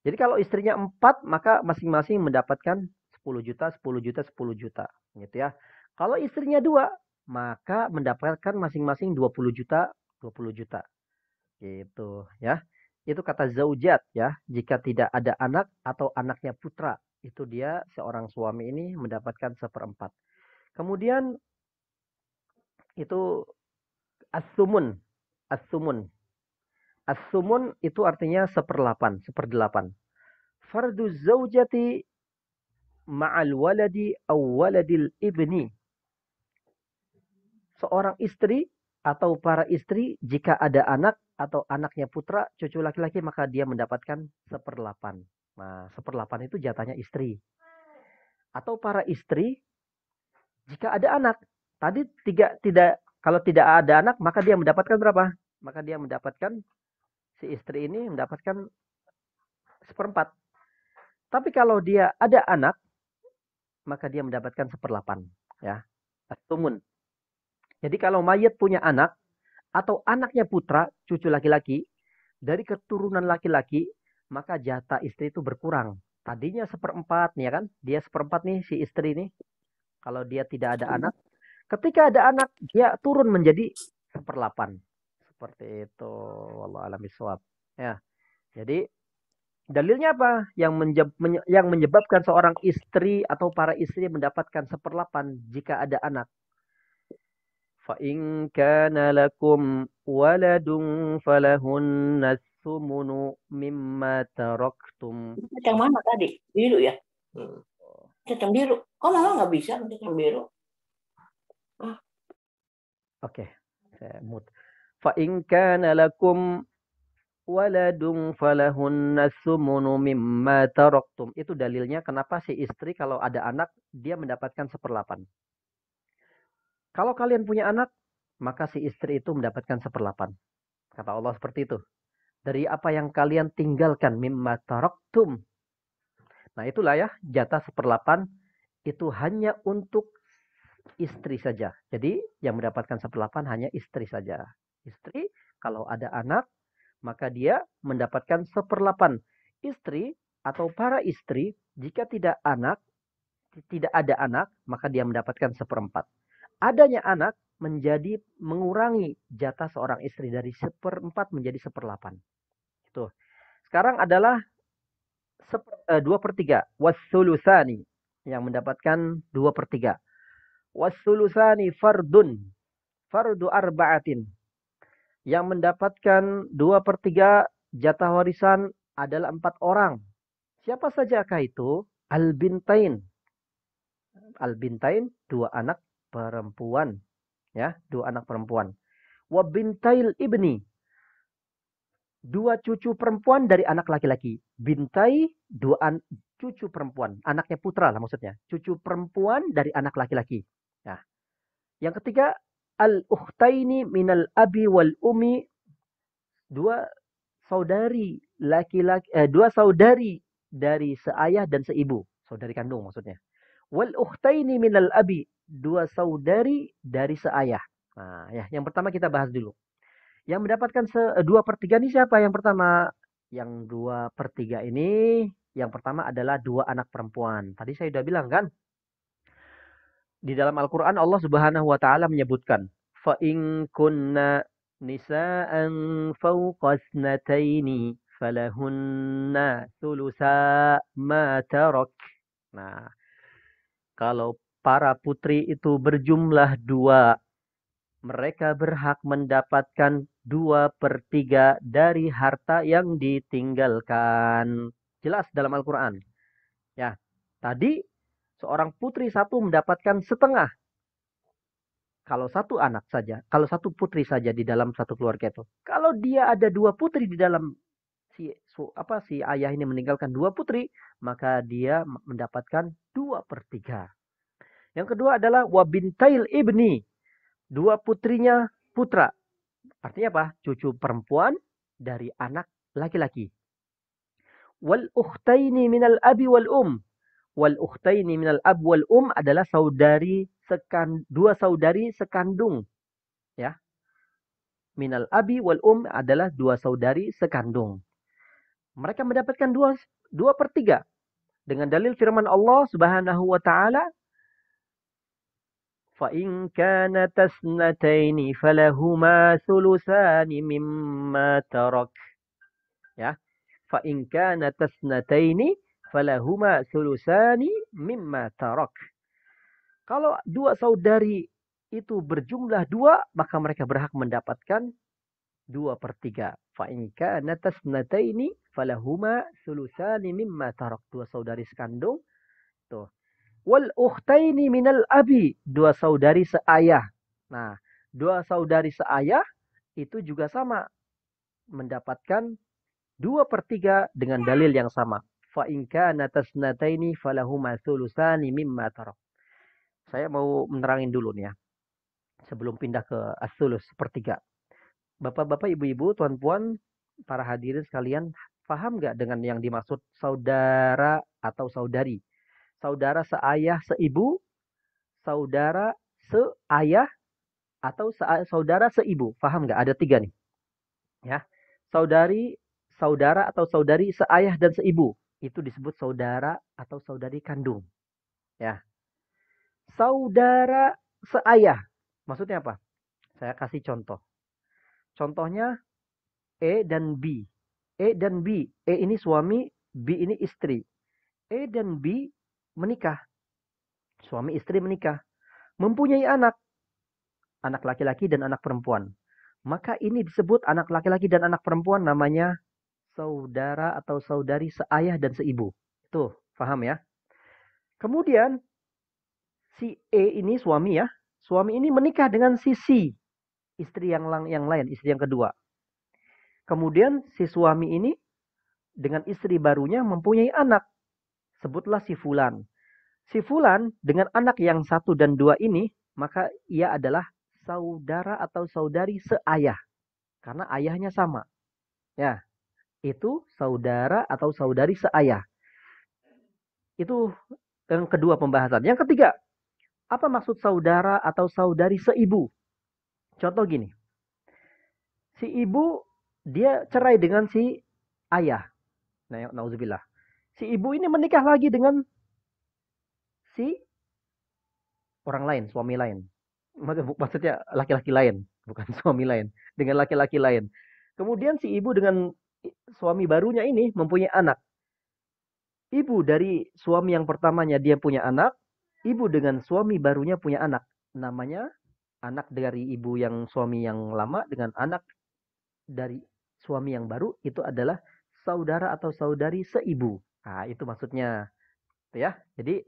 Jadi kalau istrinya 4, maka masing-masing mendapatkan 10 juta, 10 juta, 10 juta. Gitu ya. Kalau istrinya 2, maka mendapatkan masing-masing 20 juta, 20 juta. Gitu ya. Itu kata zaujat ya. Jika tidak ada anak atau anaknya putra, itu dia seorang suami ini mendapatkan seperempat. Kemudian itu as-sumun. As-sumun. As-sumun itu artinya seperdelapan. Fardu zaujati ma'al waladi aw waladil ibni. Seorang istri atau para istri jika ada anak atau anaknya putra, cucu laki-laki, maka dia mendapatkan seperdelapan. Nah, seperdelapan itu jatahnya istri. Atau para istri jika ada anak. Tadi kalau tidak ada anak, maka dia mendapatkan berapa? Maka dia mendapatkan, si istri ini mendapatkan seperempat. Tapi kalau dia ada anak, maka dia mendapatkan seperdelapan. Ya, tumun. Jadi kalau mayat punya anak, atau anaknya putra, cucu laki-laki, dari keturunan laki-laki, maka jatah istri itu berkurang. Tadinya seperempat, ya kan? Dia seperempat nih, si istri ini. Kalau dia tidak ada anak. Ketika ada anak, dia turun menjadi seperdelapan. Seperti itu. Wallahu a'lam bishawab. Ya. Jadi dalilnya apa? Yang menyebabkan seorang istri atau para istri mendapatkan seperdelapan jika ada anak. فَإِنْ كَانَ لَكُمْ وَلَدٌ فَلَهُنَّ الثُّمُنُ مِمَّا تَرَكْتُمْ. Yang mana tadi? Biru ya? Yang biru. Kok mama nggak bisa yang biru? Oke, saya mute. فَإِنْ كَانَ لَكُمْ وَلَدٌ فَلَهُنَّ الثُّمُنُ مِمَّا تَرَكْتُمْ. Itu dalilnya kenapa si istri kalau ada anak, dia mendapatkan seperdelapan. Kalau kalian punya anak, maka si istri itu mendapatkan seperdelapan. Kata Allah seperti itu. Dari apa yang kalian tinggalkan, mimma taraktum. Nah itulah ya, jatah seperdelapan itu hanya untuk istri saja. Jadi yang mendapatkan seperdelapan hanya istri saja. Istri kalau ada anak, maka dia mendapatkan seperdelapan. Istri atau para istri, jika tidak ada anak, maka dia mendapatkan seperempat. Adanya anak menjadi mengurangi jatah seorang istri dari seperempat menjadi seperdelapan. Itu. Sekarang adalah 2/3. Wassulusani yang mendapatkan 2/3. Wassulusani fardu arba'atin. Yang mendapatkan 2/3 jatah warisan adalah 4 orang. Siapa sajakah itu? Al-bintain. Al-bintain, dua anak perempuan. Ya, dua anak perempuan. Wa bintail ibni. Dua cucu perempuan dari anak laki-laki. Bintai, cucu perempuan. Anaknya putra lah maksudnya. Cucu perempuan dari anak laki-laki. Nah, yang ketiga, al-ukhtaini minal abi wal umi. Dua saudari laki-laki, dua saudari dari seayah dan seibu. Saudari kandung maksudnya. Wal ukhtaini minal abi. Dua saudari dari seayah. Nah, ya, yang pertama kita bahas dulu. Yang mendapatkan 2/3 ini siapa? Yang pertama, yang 2/3 ini, yang pertama adalah dua anak perempuan. Tadi saya sudah bilang kan, di dalam Al-Quran Allah Subhanahu Wa Taala menyebutkan, fa in kunna nisa'an fawqa thnataini falahunna thulutsa ma tarak. Nah, kalau para putri itu berjumlah 2, mereka berhak mendapatkan 2/3 dari harta yang ditinggalkan. Jelas dalam Al-Quran. Ya, tadi seorang putri satu mendapatkan setengah. Kalau satu anak saja, kalau satu putri saja di dalam satu keluarga itu. Kalau dia ada 2 putri di dalam si ayah ini meninggalkan 2 putri, maka dia mendapatkan 2/3. Yang kedua adalah wabintail ibni. 2 putrinya putra. Artinya apa? Cucu perempuan dari anak laki-laki. Wal ukhtaini minal abi wal Wal ukhtaini minal ab wal adalah dua saudari sekandung. Ya. Minal abi wal adalah dua saudari sekandung. Mereka mendapatkan 2/3 dengan dalil firman Allah Subhanahu wa taala, فَإِنْ كَانَتَا اثْنَتَيْنِ فَلَهُمَا ثُلُثَانِ مِمَّا تَرَكَ. Ya. فَإِنْ كَانَتَا اثْنَتَيْنِ فَلَهُمَا ثُلُثَانِ مِمَّا تَرَكَ. Kalau dua saudari itu berjumlah 2, maka mereka berhak mendapatkan 2/3. فَإِنْ كَانَتَا اثْنَتَيْنِ فَلَهُمَا ثُلُثَانِ مِمَّا تَرَكَ. Dua saudari sekandung. Tuh. Wal ukhtaini minal abi. Dua saudari seayah. Nah, dua saudari seayah itu juga sama. Mendapatkan 2/3 dengan dalil yang sama. Fa in kana tasnataini falahuma thulutsani mimma tarak. Saya mau menerangin dulu nih ya. Sebelum pindah ke as-sulus sepertiga. Bapak-bapak, ibu-ibu, tuan-puan, para hadirin sekalian, paham nggak dengan yang dimaksud saudara atau saudari? Saudara seayah seibu, saudara seayah, atau saudara seibu. Paham nggak? Ada 3 nih. Ya. Saudara atau saudari seayah dan seibu. Itu disebut saudara atau saudari kandung. Ya. Saudara seayah. Maksudnya apa? Saya kasih contoh. Contohnya E dan B. E dan B. E ini suami, B ini istri. E dan B menikah. Suami istri menikah. Mempunyai anak. Anak laki-laki dan anak perempuan. Maka ini disebut anak laki-laki dan anak perempuan namanya saudara atau saudari seayah dan seibu. Tuh, paham ya? Kemudian si E ini suami ya. Suami ini menikah dengan si C. Istri yang lain, istri yang kedua. Kemudian si suami ini dengan istri barunya mempunyai anak. Sebutlah si Fulan. Si Fulan dengan anak yang 1 dan 2 ini, maka ia adalah saudara atau saudari seayah. Karena ayahnya sama. Ya, itu saudara atau saudari seayah. Itu yang kedua pembahasan. Yang ketiga, apa maksud saudara atau saudari seibu? Contoh gini. Si ibu, dia cerai dengan si ayah. Nah, nauzubillah. Si ibu ini menikah lagi dengan si orang lain, suami lain. Maksudnya laki-laki lain, bukan suami lain. Dengan laki-laki lain. Kemudian si ibu dengan suami barunya ini mempunyai anak. Ibu dari suami yang pertamanya dia punya anak. Ibu dengan suami barunya punya anak. Namanya anak dari ibu yang suami yang lama dengan anak dari suami yang baru itu adalah saudara atau saudari seibu. Nah, itu maksudnya. Ya. Jadi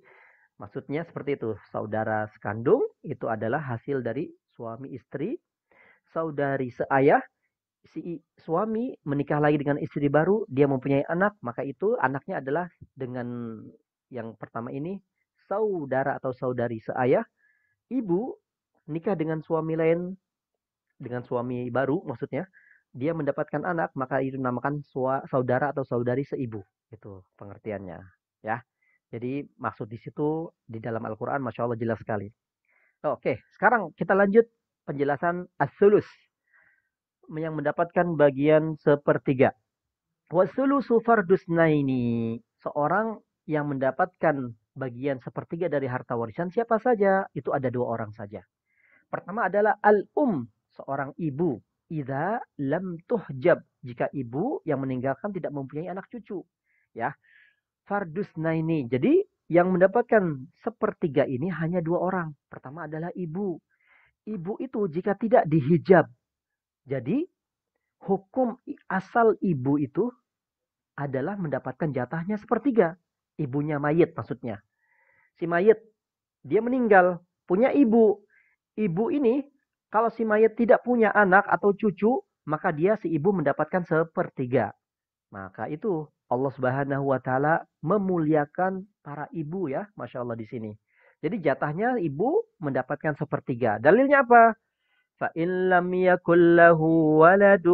maksudnya seperti itu. Saudara sekandung itu adalah hasil dari suami istri. Saudari seayah, si suami menikah lagi dengan istri baru, dia mempunyai anak, maka itu anaknya adalah dengan yang pertama ini saudara atau saudari seayah. Ibu nikah dengan suami lain, dengan suami baru maksudnya, dia mendapatkan anak, maka itu dinamakan saudara atau saudari seibu. Itu pengertiannya. Ya. Jadi maksud di situ di dalam Al-Quran, Masya Allah jelas sekali. Oke, sekarang kita lanjut penjelasan as-sulus yang mendapatkan bagian sepertiga. Wasulusu fardus naini. Seorang yang mendapatkan bagian sepertiga dari harta warisan siapa saja? Itu ada dua orang saja. Pertama adalah al-um, seorang ibu. Idza lam tuhjab, jika ibu yang meninggalkan tidak mempunyai anak cucu. Ya, fardus naini. Jadi yang mendapatkan sepertiga ini hanya dua orang. Pertama adalah ibu. Ibu itu jika tidak dihijab. Jadi hukum asal ibu itu adalah mendapatkan jatahnya sepertiga. Ibunya mayit maksudnya. Si mayit, dia meninggal, punya ibu. Ibu ini, kalau si mayit tidak punya anak atau cucu, maka dia si ibu mendapatkan sepertiga. Maka itu Allah Subhanahu wa taala memuliakan para ibu ya, Masya Allah di sini. Jadi jatahnya ibu mendapatkan sepertiga. Dalilnya apa? فَإِنْ لَمْ يَكُنْ لَهُ وَلَدٌ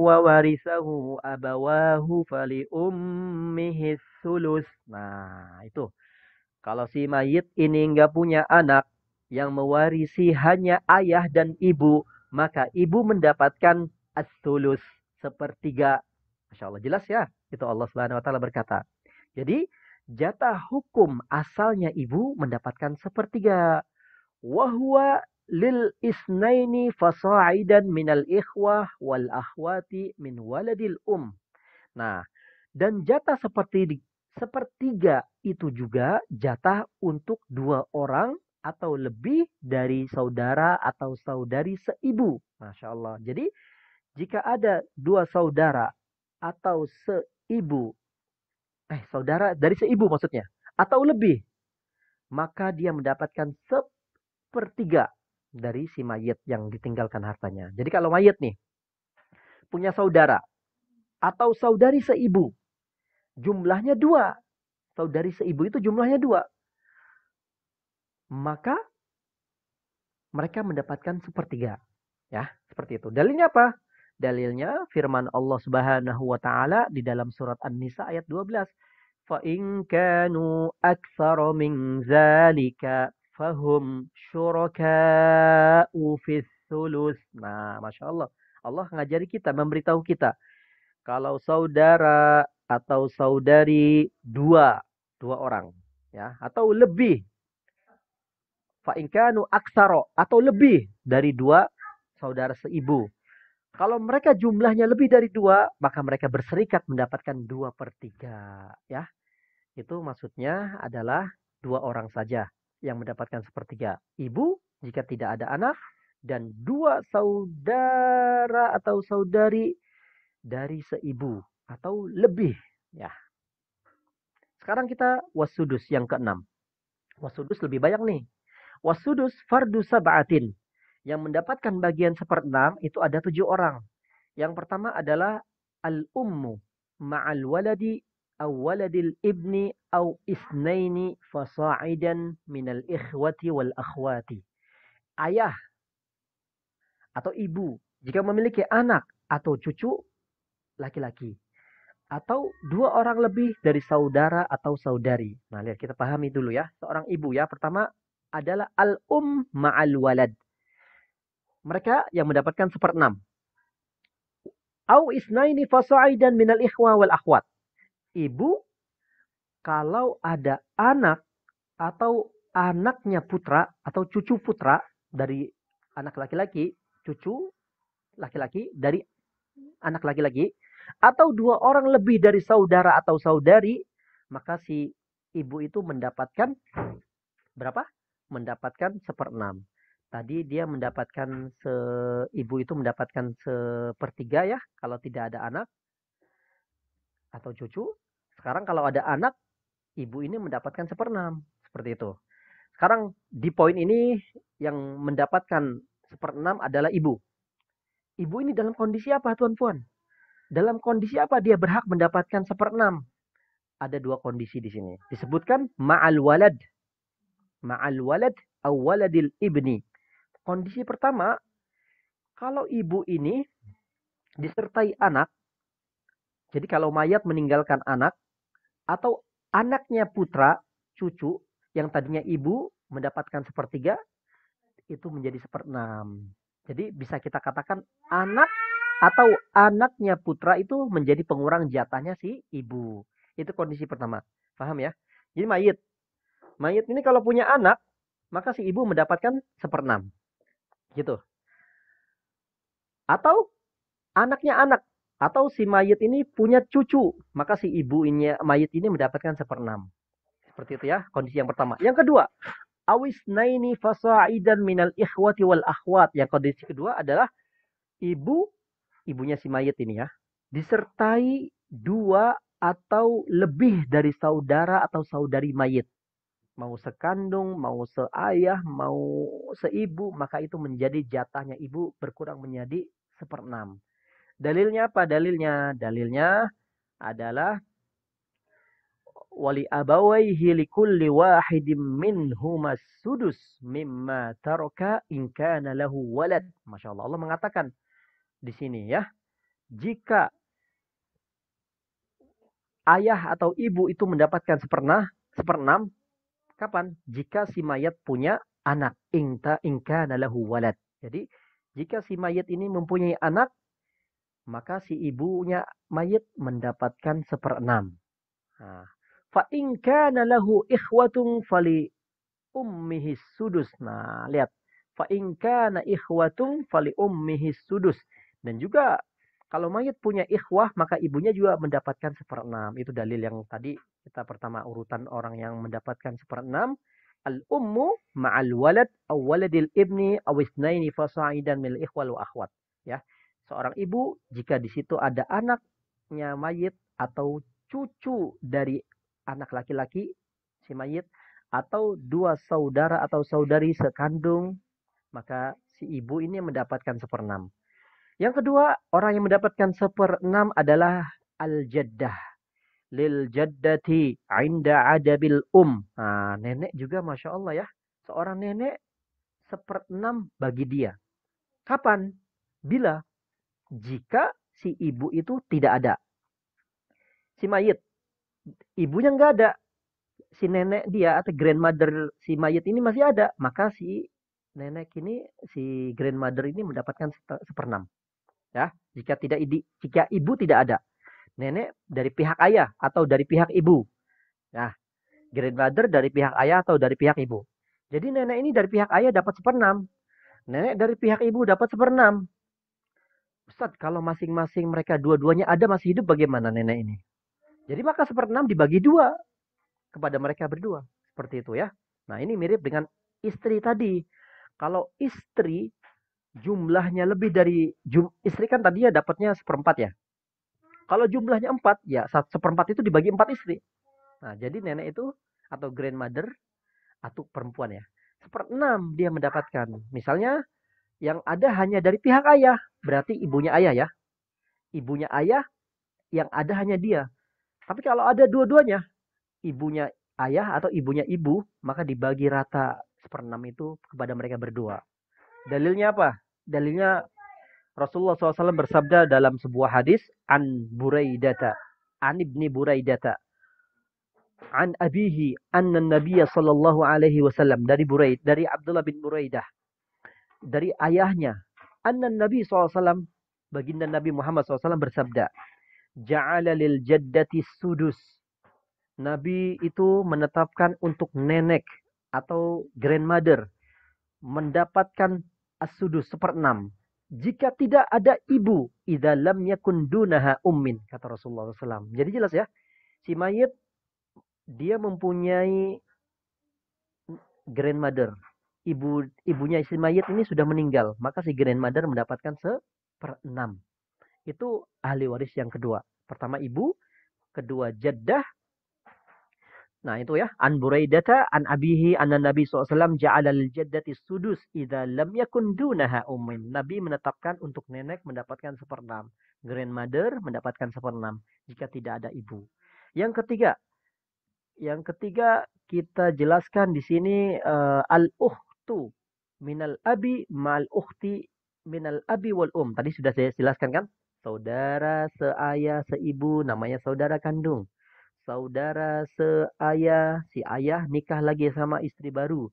وَوَرِثَهُ أَبَوَاهُ فَلِأُمِّهِ الثُّلُثُ. Nah, itu. Kalau si mayit ini enggak punya anak, yang mewarisi hanya ayah dan ibu, maka ibu mendapatkan as-sulus, sepertiga. Masya Allah, jelas ya? Itu Allah Subhanahu wa taala berkata. Jadi, jatah hukum asalnya ibu mendapatkan sepertiga. Wahwa lil isnaini fasa'idan minal ikhwah wal akhwati min waladil Nah, dan jatah sepertiga itu juga jatah untuk dua orang atau lebih dari saudara atau saudari seibu. Masya Allah. Jadi, jika ada dua saudara atau seibu, saudara dari seibu maksudnya, atau lebih, maka dia mendapatkan sepertiga dari si mayit yang ditinggalkan hartanya. Jadi kalau mayit nih, punya saudara atau saudari seibu, jumlahnya dua. Saudari seibu itu jumlahnya dua. Maka mereka mendapatkan sepertiga. Ya, seperti itu. Dalilnya apa? Dalilnya firman Allah Subhanahu wa taala di dalam surat An-Nisa ayat 12. Fa in kanu aktsara min zalika fahum syuraka'u fis sulus. Nah, Masya Allah. Allah ngajari kita, memberitahu kita. Kalau saudara atau saudari dua orang. Ya, atau lebih. Fa'inkanu aksaro. Atau lebih dari dua saudara seibu. Kalau mereka jumlahnya lebih dari dua, maka mereka berserikat mendapatkan 2/3. Ya, itu maksudnya adalah dua orang saja yang mendapatkan sepertiga. Ibu jika tidak ada anak dan dua saudara atau saudari dari seibu atau lebih. Ya. Sekarang kita wasudus yang keenam. Wasudus lebih banyak nih. Wasudus fardu sab'atin. Yang mendapatkan bagian seperenam itu ada 7 orang. Yang pertama adalah al-ummu ma'al waladi aw waladil ibni aw isnaini fasa'idan minal ikhwati wal akhwati. Ayah atau ibu jika memiliki anak atau cucu laki-laki. Atau dua orang lebih dari saudara atau saudari. Nah, lihat kita pahami dulu ya. Seorang ibu ya. Pertama adalah ma'al walad. Mereka yang mendapatkan seperenam. Au isnaini fasa'idan minal ikhwa wal akhwat. Ibu kalau ada anak atau anaknya putra atau cucu putra dari anak laki-laki, cucu laki-laki dari anak laki-laki, atau dua orang lebih dari saudara atau saudari, maka si ibu itu mendapatkan berapa? Mendapatkan seperenam. Tadi dia mendapatkan ibu itu mendapatkan sepertiga ya, kalau tidak ada anak atau cucu. Sekarang kalau ada anak, ibu ini mendapatkan 1/6. Seperti itu. Sekarang di poin ini yang mendapatkan 1/6 adalah ibu. Ibu ini dalam kondisi apa, tuan-puan? Dalam kondisi apa dia berhak mendapatkan 1/6? Ada 2 kondisi di sini. Disebutkan ma'al walad. Ma'al walad aw waladil ibni. Kondisi pertama, kalau ibu ini disertai anak, jadi kalau mayat meninggalkan anak, atau anaknya putra, cucu, yang tadinya ibu mendapatkan 1/3, itu menjadi 1/6. Jadi bisa kita katakan anak atau anaknya putra itu menjadi pengurang jatahnya si ibu. Itu kondisi pertama. Paham ya? Jadi mayit. Mayit ini kalau punya anak, maka si ibu mendapatkan 1/6. Gitu. Atau anaknya anak. Atau si mayit ini punya cucu, maka si ibu ini, mayit ini mendapatkan 1/6. Seperti itu ya, kondisi yang pertama. Yang kedua, awisnaini fasa'idan minal ikhwati wal akhwat. Yang kondisi kedua adalah ibunya si mayit ini ya, disertai 2 atau lebih dari saudara atau saudari mayit. Mau sekandung, mau seayah, mau seibu, maka itu menjadi jatahnya ibu berkurang menjadi 1/6. Dalilnya apa? Dalilnya adalah wali abawaihi likulli wahidin minhumas sudus mimma taraka in kana lahu walad. Masya Allah. Allah mengatakan di sini ya, jika ayah atau ibu itu mendapatkan 1/6, kapan? Jika si mayat punya anak. In kana lahu walad. Jadi jika si mayat ini mempunyai anak, maka si ibunya mayit mendapatkan 1/6. Nah, fa in kana lahu ikhwatun fali ummihi sudus. Nah, lihat. Fa in kana ikhwatun fali ummihi sudus. Dan juga kalau mayit punya ikhwah, maka ibunya juga mendapatkan 1/6. Itu dalil yang tadi kita pertama urutan orang yang mendapatkan 1/6. Al-ummu ma'al walad aw waladil ibni aw isnaini fasa'idan mil ikhwal wa akhwat. Ya. Seorang ibu jika di situ ada anaknya mayit atau cucu dari anak laki-laki si mayit atau 2 saudara atau saudari sekandung, maka si ibu ini mendapatkan 1/6. Yang kedua, orang yang mendapatkan 1/6 adalah al-jaddah. Lil jaddati 'inda adabil Nah, nenek juga Masya Allah ya. Seorang nenek 1/6 bagi dia. Kapan? Bila jika si ibu itu tidak ada. Si mayit, ibunya nggak ada. Si nenek dia atau grandmother si mayit ini masih ada. Maka si nenek ini, si grandmother ini mendapatkan 1/6. Ya, jika ibu tidak ada. Nenek dari pihak ayah atau dari pihak ibu. Nah, grandmother dari pihak ayah atau dari pihak ibu. Jadi nenek ini dari pihak ayah dapat 1/6. Nenek dari pihak ibu dapat 1/6. Ustaz, kalau masing-masing mereka dua-duanya ada masih hidup bagaimana nenek ini? Jadi maka 1/6 dibagi 2 kepada mereka berdua. Seperti itu ya. Nah, ini mirip dengan istri tadi. Kalau istri jumlahnya lebih dari istri kan tadinya dapatnya 1/4 ya. Kalau jumlahnya 4, ya 1/4 itu dibagi 4 istri. Nah, jadi nenek itu atau grandmother atau perempuan ya. 1/6 dia mendapatkan. Misalnya yang ada hanya dari pihak ayah, berarti ibunya ayah ya. Ibunya ayah yang ada hanya dia. Tapi kalau ada dua-duanya, ibunya ayah atau ibunya ibu, maka dibagi rata 1/6 itu kepada mereka berdua. Dalilnya apa? Dalilnya Rasulullah SAW bersabda dalam sebuah hadis, an Buraidata, an ibni Buraidata, an abihi, anna Nabiya sallallahu alaihi wasallam, dari Abdullah bin Buraidah, dari ayahnya, anna Nabi SAW, baginda Nabi Muhammad SAW bersabda, ja'ala lil jaddati sudus. Nabi itu menetapkan untuk nenek atau grandmother mendapatkan as-sudus 1/6. Jika tidak ada ibu, idza lam yakun dunaha ummin, kata Rasulullah SAW. Jadi jelas ya, si mayit dia mempunyai grandmother. Ibunya si mayit ini sudah meninggal, maka si grandmother mendapatkan 1/6. Itu ahli waris yang kedua. Pertama ibu, kedua jaddah. Nah itu ya, an Buraidata an abihi anna Nabi SAW ja'ala lil jaddati sudus idza lam yakun dunaha ummin. Nabi menetapkan untuk nenek mendapatkan 1/6. Grandmother mendapatkan 1/6 jika tidak ada ibu. Yang ketiga kita jelaskan di sini al-ukhtu minal abi mal ukhti minal abi wal Tadi sudah saya jelaskan kan? Saudara seayah seibu namanya saudara kandung. Saudara seayah, si ayah nikah lagi sama istri baru.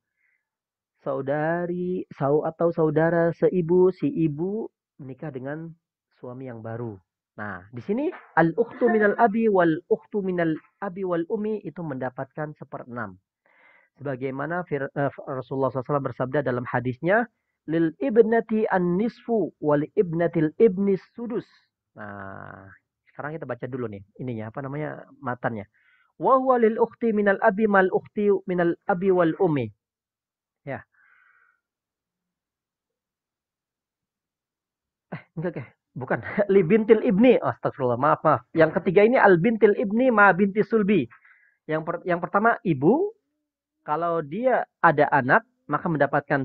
Atau saudara seibu, si ibu nikah dengan suami yang baru. Nah, di sini al-ukhtu minal abi wal ukhtu minal abi wal ummi itu mendapatkan 1/6. Sebagaimana Rasulullah SAW bersabda dalam hadisnya, lil ibnati an-nisfu wal ibnatil ibnis sudus. Nah, sekarang kita baca dulu nih ininya apa namanya matannya. Wa huwa lil ukhti minal abi mal ukhti minal abi wal ummi. Ya. Enggak. Bukan. Li bintil ibni. Astagfirullah. Maaf. Yang ketiga ini al bintil ibni ma binti sulbi. Yang pertama ibu. Kalau dia ada anak, maka mendapatkan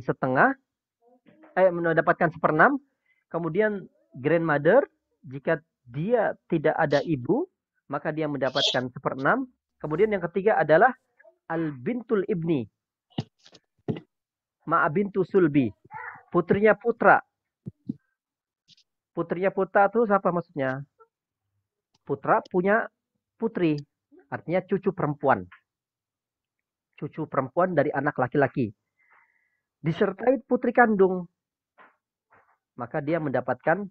mendapatkan 1/6. Kemudian grandmother, jika dia tidak ada ibu, maka dia mendapatkan 1/6. Kemudian yang ketiga adalah al bintul ibni ma bintu sulbi. Putrinya putra. Putrinya putra itu siapa maksudnya? Putra punya putri. Artinya cucu perempuan. Cucu perempuan dari anak laki-laki. Disertai putri kandung. Maka dia mendapatkan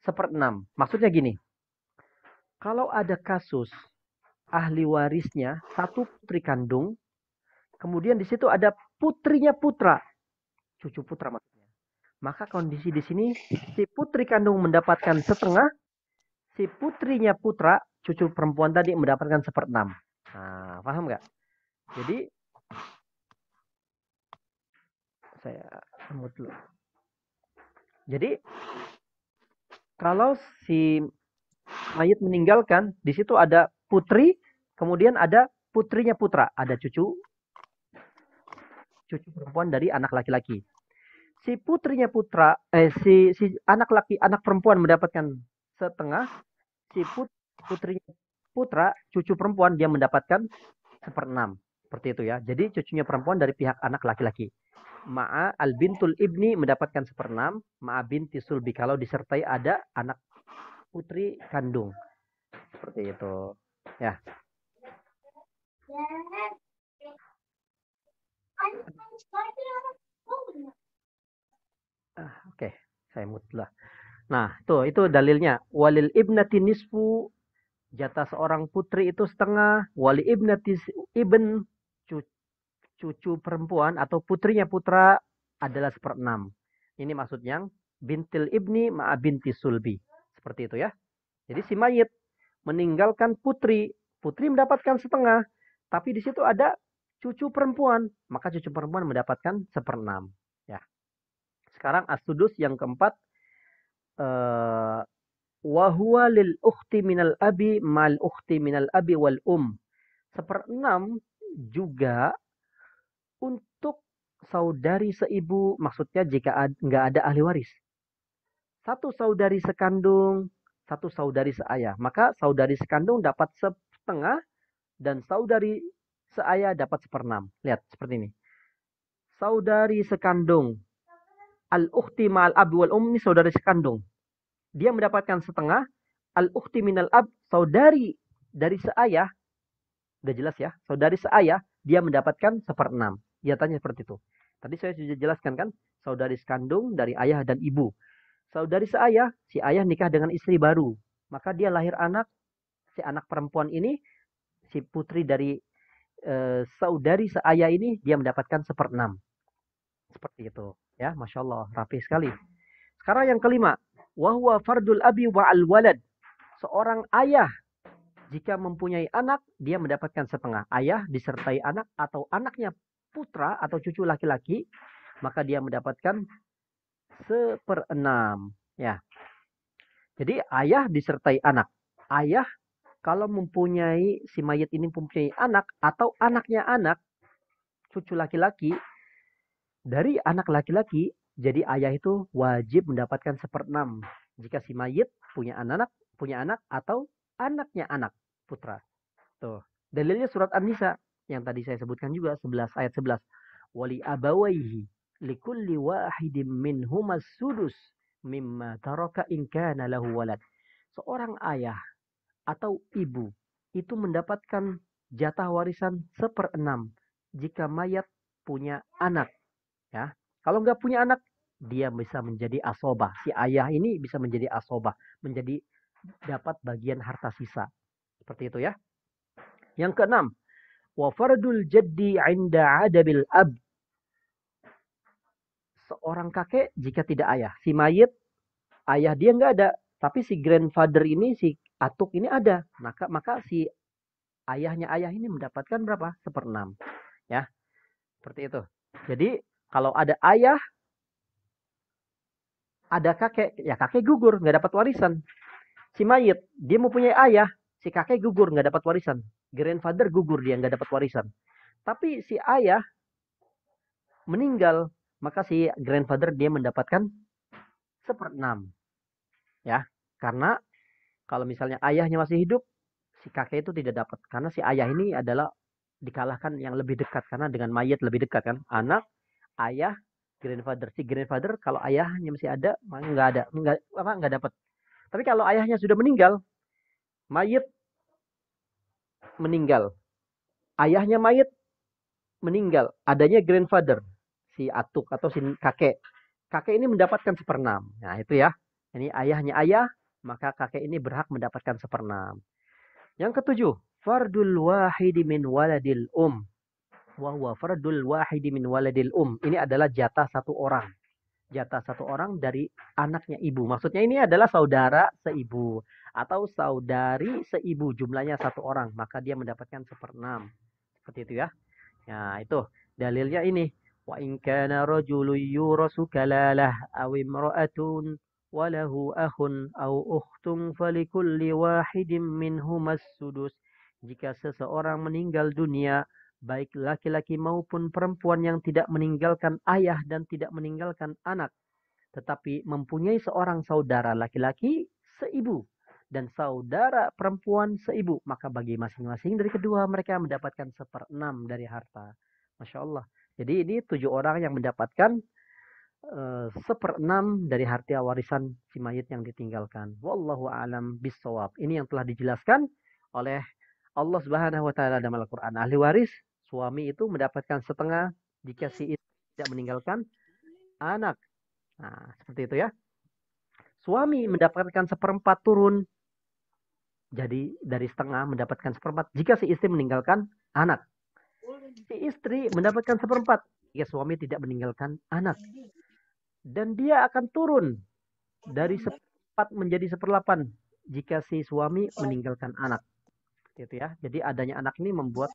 1/6. Maksudnya gini. Kalau ada kasus ahli warisnya satu putri kandung. Kemudian di situ ada putrinya putra. Cucu putra maksudnya. Maka kondisi di sini si putri kandung mendapatkan 1/2. Si putrinya putra, cucu perempuan tadi mendapatkan 1/6. Nah, paham nggak? Jadi saya semut dulu. Jadi kalau si mayit meninggalkan, di situ ada putri, kemudian ada putrinya putra, ada cucu perempuan dari anak laki-laki. Si putrinya putra, si anak perempuan mendapatkan 1/2, si putrinya putra, cucu perempuan dia mendapatkan 1/6. Seperti itu ya. Jadi cucunya perempuan dari pihak anak laki-laki. Ma'a al bintul ibni mendapatkan 1/6. Ma'a binti sulbi. Kalau disertai ada anak putri kandung. Seperti itu. Ya. Oke. Saya mutlah. Nah, itu dalilnya. Walil ibnati nisfu. Jatah seorang putri itu 1/2. Wali ibnati ibn. Cucu perempuan atau putrinya putra adalah 1/6. Ini maksudnya bintil ibni ma'a binti sulbi. Seperti itu ya. Jadi si mayit meninggalkan putri. Putri mendapatkan 1/2. Tapi di situ ada cucu perempuan. Maka cucu perempuan mendapatkan 1/6. Ya. Sekarang as-sudus yang keempat. Wa huwa lil ukhti minal abi mal ukhti minal abi wal 1/6 juga untuk saudari seibu, maksudnya jika nggak ada ahli waris. Satu saudari sekandung, satu saudari seayah. Maka saudari sekandung dapat 1/2 dan saudari seayah dapat 1/6. Lihat seperti ini. Saudari sekandung. Al-ukhti ma'al abi wal ini saudari sekandung. Dia mendapatkan 1/2. Al-ukhti minal ab, saudari dari seayah. Udah jelas ya. Saudari seayah, dia mendapatkan 1/6. Dia tanya seperti itu. Tadi saya sudah jelaskan kan. Saudari sekandung dari ayah dan ibu. Saudari seayah, si ayah nikah dengan istri baru. Maka dia lahir anak. Si anak perempuan ini, si putri dari saudari seayah ini, dia mendapatkan 1/6. Seperti itu. Ya, Masya Allah. Rapi sekali. Sekarang yang kelima. Wahuwa fardul abi wa'al walad. Seorang ayah. Jika mempunyai anak, dia mendapatkan 1/2. Ayah disertai anak atau anaknya putra atau cucu laki-laki, maka dia mendapatkan 1/6. Ya. Jadi ayah disertai anak. Ayah kalau si mayit ini mempunyai anak atau anaknya anak, cucu laki-laki, dari anak laki-laki, jadi ayah itu wajib mendapatkan 1/6. Jika si mayit punya anak atau anaknya anak, putra. Tuh. Dalilnya surat An-Nisa yang tadi saya sebutkan juga 11 ayat 11. Wali abawaihi likulli wahidin minhumas sudus mimma taraka in kana lahu walad. Seorang ayah atau ibu itu mendapatkan jatah warisan 1/6 jika mayat punya anak, ya. Kalau nggak punya anak, dia bisa menjadi asobah. Si ayah ini bisa menjadi asobah, menjadi dapat bagian harta sisa. Seperti itu ya. Yang keenam, wa fardul jaddi 'inda 'adabil ab. Seorang kakek jika tidak ayah. Si mayit, ayah dia nggak ada. Tapi si grandfather ini, si atuk ini ada. Maka si ayahnya ayah ini mendapatkan berapa? 1/6. Ya, seperti itu. Jadi kalau ada ayah, ada kakek, ya kakek gugur, nggak dapat warisan. Si mayit, dia mempunyai ayah, si kakek gugur, nggak dapat warisan. Grandfather gugur, dia nggak dapat warisan. Tapi si ayah meninggal, maka si grandfather dia mendapatkan 1/6. Ya, karena kalau misalnya ayahnya masih hidup, si kakek itu tidak dapat. Karena si ayah ini adalah dikalahkan yang lebih dekat. Karena dengan mayat lebih dekat kan. Anak, ayah, grandfather. Si grandfather kalau ayahnya masih ada, nggak ada. Nggak dapat. Tapi kalau ayahnya sudah meninggal, mayat meninggal. Ayahnya mayat meninggal. Adanya grandfather. Si atuk atau si kakek. Kakek ini mendapatkan 1/6. Nah itu ya. Ini ayahnya ayah, maka kakek ini berhak mendapatkan 1/6. Yang ketujuh, fardul wahidi min waladil Wahwa fardul wahidi min waladil Ini adalah jatah satu orang. Jatah satu orang dari anaknya ibu. Maksudnya ini adalah saudara seibu. Atau saudari seibu. Jumlahnya satu orang. Maka dia mendapatkan 1/6. Seperti itu ya. Nah itu. Dalilnya ini. Wa in kana rajulun yurasu kalalah aw imra'atun walahu akhun au ukhtun falikulli wahidin minhumas sudus. Jika seseorang meninggal dunia, baik laki-laki maupun perempuan yang tidak meninggalkan ayah dan tidak meninggalkan anak, tetapi mempunyai seorang saudara laki-laki seibu dan saudara perempuan seibu, maka bagi masing-masing dari kedua mereka mendapatkan 1/6 dari harta. Masya Allah. Jadi ini 7 orang yang mendapatkan 1/6 dari harta warisan si mayit yang ditinggalkan. Wallahu a'lam bissawab. Ini yang telah dijelaskan oleh Allah Subhanahu wa taala dalam Al-Qur'an. Ahli waris, suami itu mendapatkan setengah jika si istri tidak meninggalkan anak. Nah, seperti itu ya. Suami mendapatkan 1/4 turun. Jadi dari setengah mendapatkan 1/4 jika si istri meninggalkan anak. Si istri mendapatkan 1/4 jika suami tidak meninggalkan anak. Dan dia akan turun dari 1/4 menjadi 1/8 jika si suami meninggalkan anak. Gitu ya. Jadi adanya anak ini membuat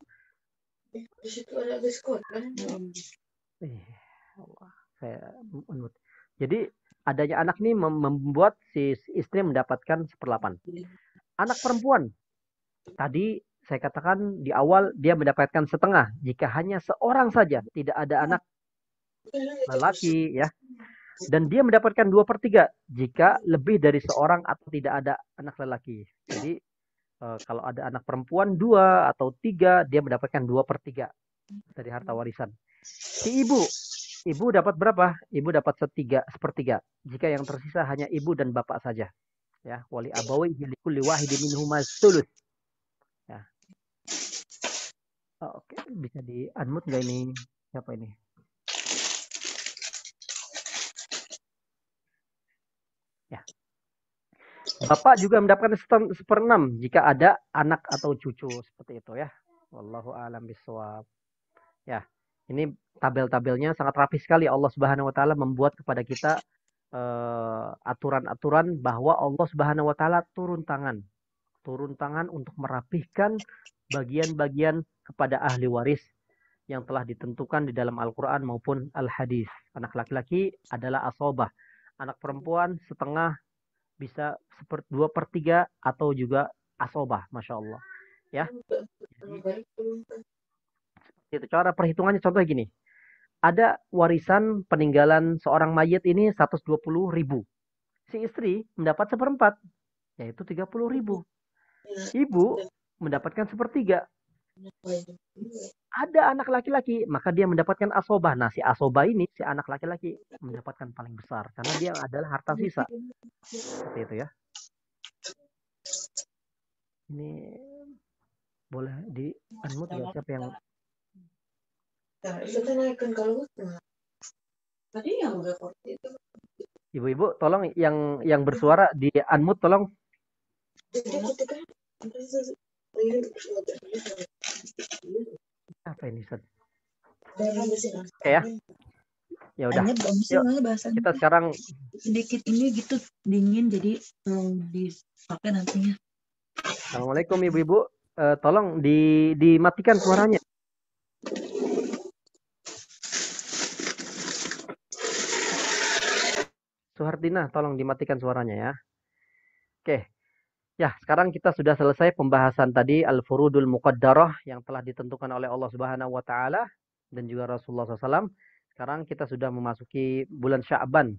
Di situ ada biskut kan? Jadi adanya anak ini membuat si istri mendapatkan 1/8. Anak perempuan tadi saya katakan di awal dia mendapatkan setengah jika hanya seorang saja, tidak ada anak lelaki ya. Dan dia mendapatkan 2/3 jika lebih dari seorang atau tidak ada anak lelaki. Jadi kalau ada anak perempuan 2 atau 3, dia mendapatkan 2/3 dari harta warisan. Si ibu dapat berapa? Ibu dapat 1/3. Jika yang tersisa hanya ibu dan bapak saja. Ya, wali abawaihi likulli wahidin minhumas sulus. Ya. Oh, oke, bisa di unmute nggak ini? Siapa ini? Ya. Bapak juga mendapatkan 1/6 jika ada anak atau cucu seperti itu ya. Wallahu a'lam bishawab. Ya, ini tabel-tabelnya sangat rapi sekali. Allah Subhanahu wa taala membuat kepada kita aturan-aturan bahwa Allah Subhanahu wa taala turun tangan untuk merapihkan bagian-bagian kepada ahli waris yang telah ditentukan di dalam Al-Qur'an maupun Al-Hadis. Anak laki-laki adalah asobah. Anak perempuan setengah bisa 2/3 atau juga asobah, masya Allah. Ya, jadi itu cara perhitungannya contoh gini. Ada warisan peninggalan seorang mayit ini 120.000. Si istri mendapat seperempat, yaitu 30.000. Ibu mendapatkan sepertiga. Ada anak laki-laki, maka dia mendapatkan asobah. Nah, si asobah ini, si anak laki-laki mendapatkan paling besar. Karena dia adalah harta sisa. Seperti itu ya. Ini boleh di unmute nggak, siapa yang... Ibu-ibu, tolong yang bersuara di unmute, tolong. Apa ini, Ustaz? Oke ya. Ya udah. Yuk, kita sekarang sedikit ini gitu dingin, jadi dipakai nantinya. Assalamualaikum ibu-ibu. Tolong dimatikan suaranya. Suhardina, tolong dimatikan suaranya ya. Oke. Ya, sekarang kita sudah selesai pembahasan tadi Al-Furudul Muqaddarah yang telah ditentukan oleh Allah Subhanahu wa taala dan juga Rasulullah SAW. Sekarang kita sudah memasuki bulan Sya'ban.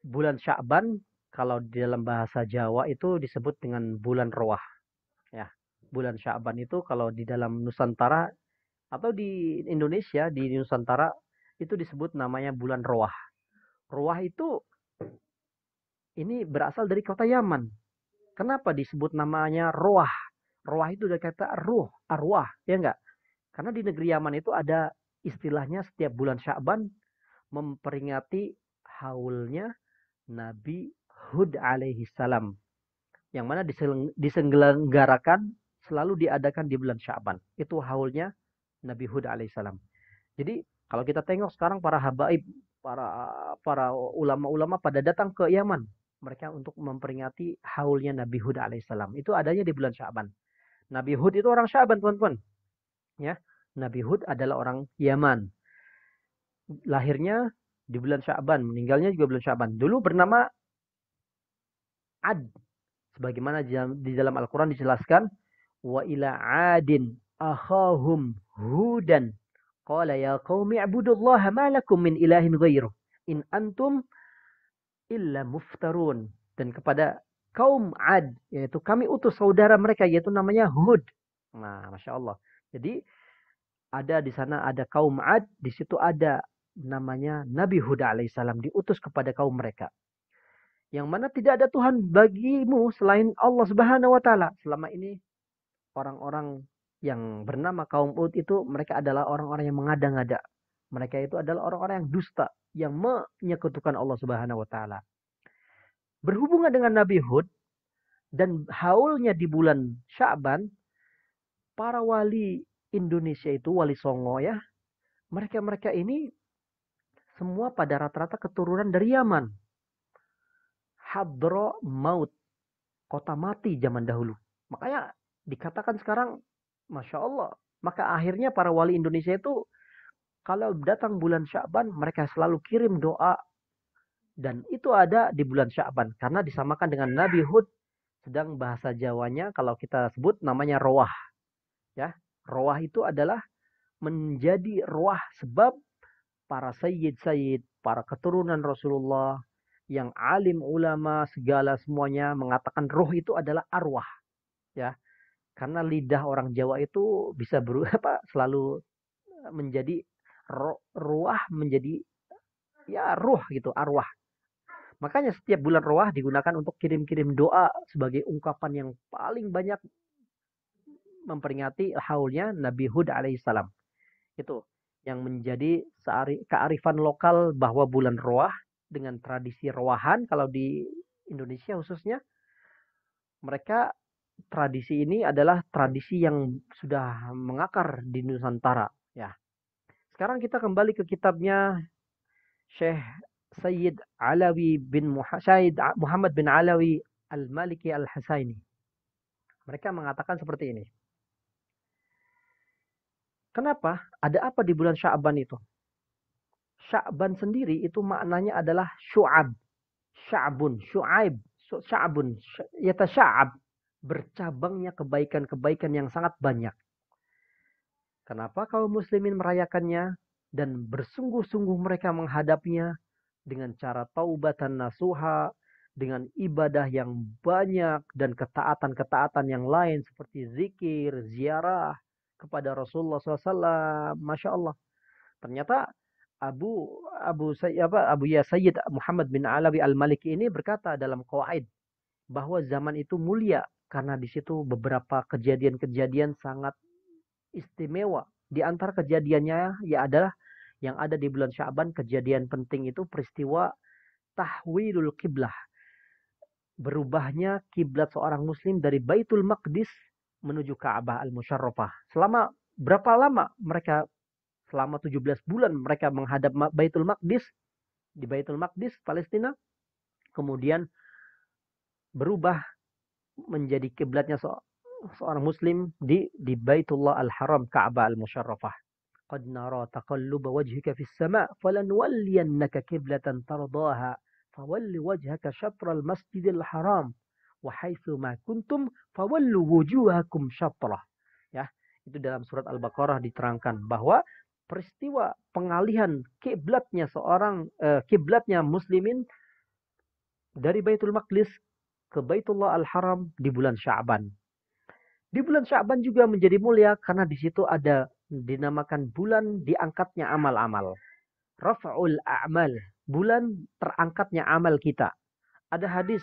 Bulan Sya'ban kalau di dalam bahasa Jawa itu disebut dengan bulan Rowah. Ya. Bulan Sya'ban itu kalau di dalam Nusantara atau di Indonesia, di Nusantara itu disebut namanya bulan Rowah. Rowah itu ini berasal dari kota Yaman. Kenapa disebut namanya Rowah? Rowah itu dari kata ruh, arwah, ya enggak? Karena di negeri Yaman itu ada istilahnya setiap bulan Sya'ban memperingati haulnya Nabi Hud alaihi salam. Yang mana diselenggarakan selalu diadakan di bulan Sya'ban. Itu haulnya Nabi Hud alaihi salam. Jadi kalau kita tengok sekarang para habaib, para ulama-ulama pada datang ke Yaman. Mereka untuk memperingati haulnya Nabi Hud alaihissalam. Itu adanya di bulan Sya'ban. Nabi Hud itu orang Sya'ban, teman-teman. Ya, Nabi Hud adalah orang Yaman. Lahirnya di bulan Sya'ban, meninggalnya juga bulan Sya'ban. Dulu bernama Ad. Sebagaimana di dalam Al-Quran dijelaskan, wa ila adin akhahum hudan. Qala ya qaumi ibudullaha ma lakum min ilahin ghairuh. In antum illa muftarun. Dan kepada kaum Ad, yaitu kami utus saudara mereka, yaitu namanya Hud. Nah, Masya Allah. Jadi ada di sana ada kaum Ad, di situ ada namanya Nabi Hud alaihissalam diutus kepada kaum mereka. Yang mana tidak ada Tuhan bagimu selain Allah Subhanahu wa taala. Selama ini orang-orang yang bernama kaum Ud itu mereka adalah orang-orang yang mengada-ngada. Mereka itu adalah orang-orang yang dusta, yang menyekutukan Allah Subhanahu wa taala. Berhubungan dengan Nabi Hud dan haulnya di bulan Sya'ban, para wali Indonesia itu, wali Songo ya, mereka-mereka ini semua pada rata-rata keturunan dari Yaman. Hadra Maut, kota mati zaman dahulu. Makanya dikatakan sekarang, Masya Allah. Maka akhirnya para wali Indonesia itu, kalau datang bulan Sya'ban, mereka selalu kirim doa. Dan itu ada di bulan Sya'ban. Karena disamakan dengan Nabi Hud. Sedang bahasa Jawanya, kalau kita sebut namanya Rowah. Ya, Rowah itu adalah menjadi Rowah sebab para sayyid-sayyid, para keturunan Rasulullah, yang alim ulama segala semuanya mengatakan roh itu adalah arwah. Ya, karena lidah orang Jawa itu bisa selalu menjadi ruah menjadi ya ruh gitu, arwah. Makanya setiap bulan Rowah digunakan untuk kirim-kirim doa sebagai ungkapan yang paling banyak memperingati haulnya Nabi Hud alaihissalam. Itu yang menjadi kearifan lokal bahwa bulan Rowah dengan tradisi rowahan kalau di Indonesia khususnya, mereka tradisi ini adalah tradisi yang sudah mengakar di Nusantara. Ya. Sekarang kita kembali ke kitabnya Syekh Sayyid Muhammad bin Alawi Al-Maliki Al-Husaini. Mereka mengatakan seperti ini. Kenapa? Ada apa di bulan Sya'ban itu? Sya'ban sendiri itu maknanya adalah syu'ab. Sya'bun, syu'aib, sya'bun, yatasya'ab. bercabangnya kebaikan-kebaikan yang sangat banyak. Kenapa kaum muslimin merayakannya dan bersungguh-sungguh mereka menghadapnya dengan cara taubatan nasuha, dengan ibadah yang banyak dan ketaatan-ketaatan yang lain seperti zikir, ziarah kepada Rasulullah SAW. Masya Allah. Ternyata Abu Ya Sayyid Muhammad bin Alawi Al-Maliki ini berkata dalam qawaid bahwa zaman itu mulia karena di situ beberapa kejadian-kejadian sangat istimewa. Di antara kejadiannya ya adalah yang ada di bulan Sya'ban, kejadian penting itu peristiwa tahwilul kiblah. Berubahnya kiblat seorang muslim dari Baitul Maqdis menuju Ka'bah Al-Musyarrafah. Selama berapa lama mereka? Selama 17 bulan mereka menghadap Baitul Maqdis, di Baitul Maqdis, Palestina. Kemudian berubah menjadi kiblatnya seorang muslim di Baitullah Al-Haram, Ka'bah Al-Musyarrafah. Qad nara taqalluba wajhika fis sama' falanwalliyannaka qiblatan tardaha fawalli wajhaka syatral Masjidil Haram wa haitsu ma kuntum fawallu wujuhakum syatrah. Ya, itu dalam surat Al-Baqarah diterangkan bahwa peristiwa pengalihan kiblatnya muslimin dari Baitul Maqdis ke Baitullah Al-Haram di bulan Sya'ban. Di bulan Sya'ban juga menjadi mulia karena di situ ada dinamakan bulan diangkatnya amal-amal. Raf'ul a'mal, bulan terangkatnya amal kita. Ada hadis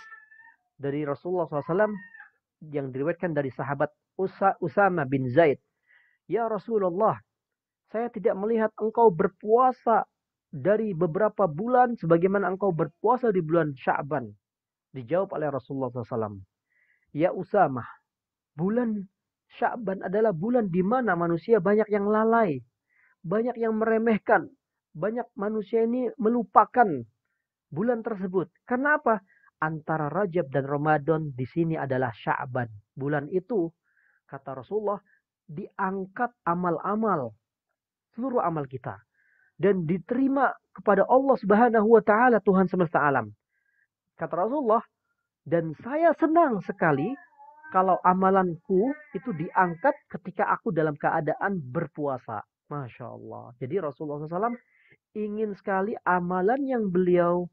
dari Rasulullah SAW yang diriwayatkan dari sahabat Usama bin Zaid. Ya Rasulullah, saya tidak melihat engkau berpuasa dari beberapa bulan sebagaimana engkau berpuasa di bulan Sya'ban. Dijawab oleh Rasulullah SAW. Ya Usama, bulan Sya'ban adalah bulan di mana manusia banyak yang lalai, banyak yang meremehkan, banyak manusia ini melupakan bulan tersebut. Karena apa? Antara Rajab dan Ramadan di sini adalah Sya'ban. Bulan itu, kata Rasulullah, diangkat amal-amal, seluruh amal kita, dan diterima kepada Allah Subhanahu wa taala, Tuhan semesta alam. Kata Rasulullah, dan saya senang sekali kalau amalanku itu diangkat ketika aku dalam keadaan berpuasa. Masya Allah. Jadi Rasulullah SAW ingin sekali amalan yang beliau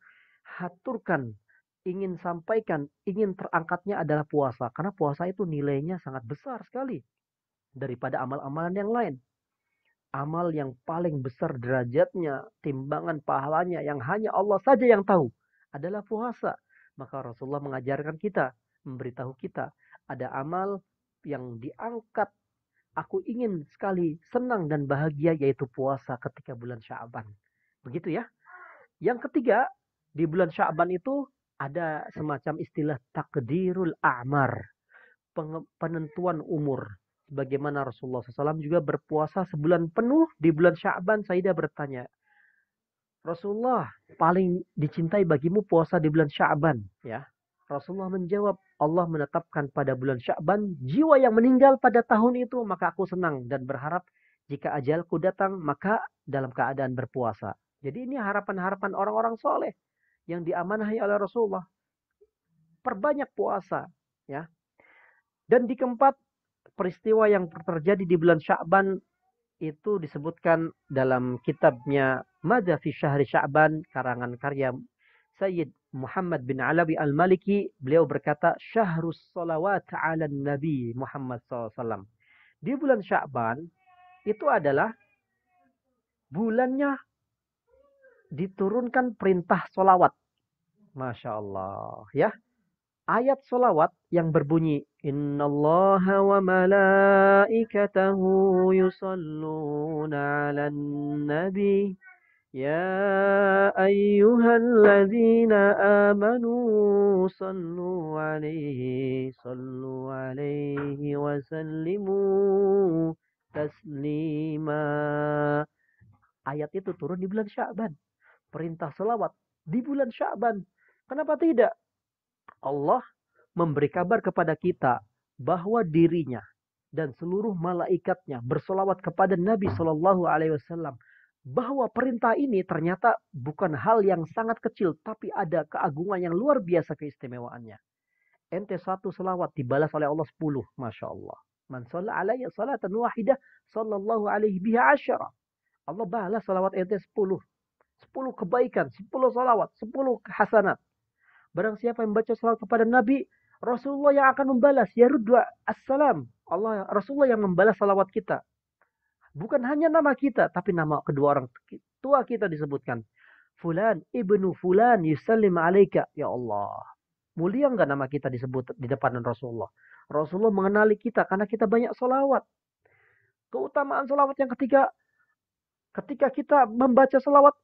haturkan, ingin sampaikan, ingin terangkatnya adalah puasa. Karena puasa itu nilainya sangat besar sekali daripada amal-amalan yang lain. Amal yang paling besar derajatnya, timbangan pahalanya yang hanya Allah saja yang tahu adalah puasa. Maka Rasulullah mengajarkan kita, memberitahu kita, ada amal yang diangkat. Aku ingin sekali senang dan bahagia yaitu puasa ketika bulan Sya'ban. Begitu ya. Yang ketiga, di bulan Sya'ban itu ada semacam istilah takdirul a'mar, penentuan umur. Bagaimana Rasulullah SAW juga berpuasa sebulan penuh di bulan Sya'ban. Sayyidah bertanya, Rasulullah, paling dicintai bagimu puasa di bulan Sya'ban, ya. Rasulullah menjawab, Allah menetapkan pada bulan Sya'ban jiwa yang meninggal pada tahun itu, maka aku senang dan berharap jika ajalku datang maka dalam keadaan berpuasa. Jadi ini harapan-harapan orang-orang soleh yang diamanahi oleh Rasulullah. Perbanyak puasa, ya. Dan di keempat, peristiwa yang terjadi di bulan Sya'ban itu disebutkan dalam kitabnya Madza fi Syahri Sya'ban, karangan karya Sayyid Muhammad bin Alawi Al-Maliki. Beliau berkata, Syahrus salawat ala Nabi Muhammad SAW. Di bulan Sya'ban itu adalah bulannya diturunkan perintah solawat. Masya Allah, ya. Ayat solawat yang berbunyi Innallaha wa malaikatahu yusalluna 'alan nabi ya ayyuhalladzina amanu sallu 'alaihi wa sallimu taslima. Ayat itu turun di bulan Sya'ban. Perintah selawat di bulan Sya'ban. Kenapa tidak? Allah memberi kabar kepada kita bahwa dirinya dan seluruh malaikatnya bersolawat kepada Nabi Shallallahu Alaihi Wasallam. Bahwa perintah ini ternyata bukan hal yang sangat kecil, tapi ada keagungan yang luar biasa keistimewaannya. Ente satu salawat dibalas oleh Allah 10. Masya Allah. Man shalla alaiya salatan wahidah, sallallahu alaihi biha asyara. Allah balas salawat ente 10. 10 kebaikan, 10 salawat, 10 hasanat. Barang siapa yang membaca salawat kepada Nabi, Rasulullah yang akan membalas. Ya rudwa assalam. Rasulullah yang membalas salawat kita. Bukan hanya nama kita, tapi nama kedua orang tua kita disebutkan. Fulan ibnu fulan yusallim alaika. Ya Allah. Mulia enggak nama kita disebut di depan Rasulullah? Rasulullah mengenali kita karena kita banyak salawat. Keutamaan salawat yang ketiga, ketika kita membaca salawat,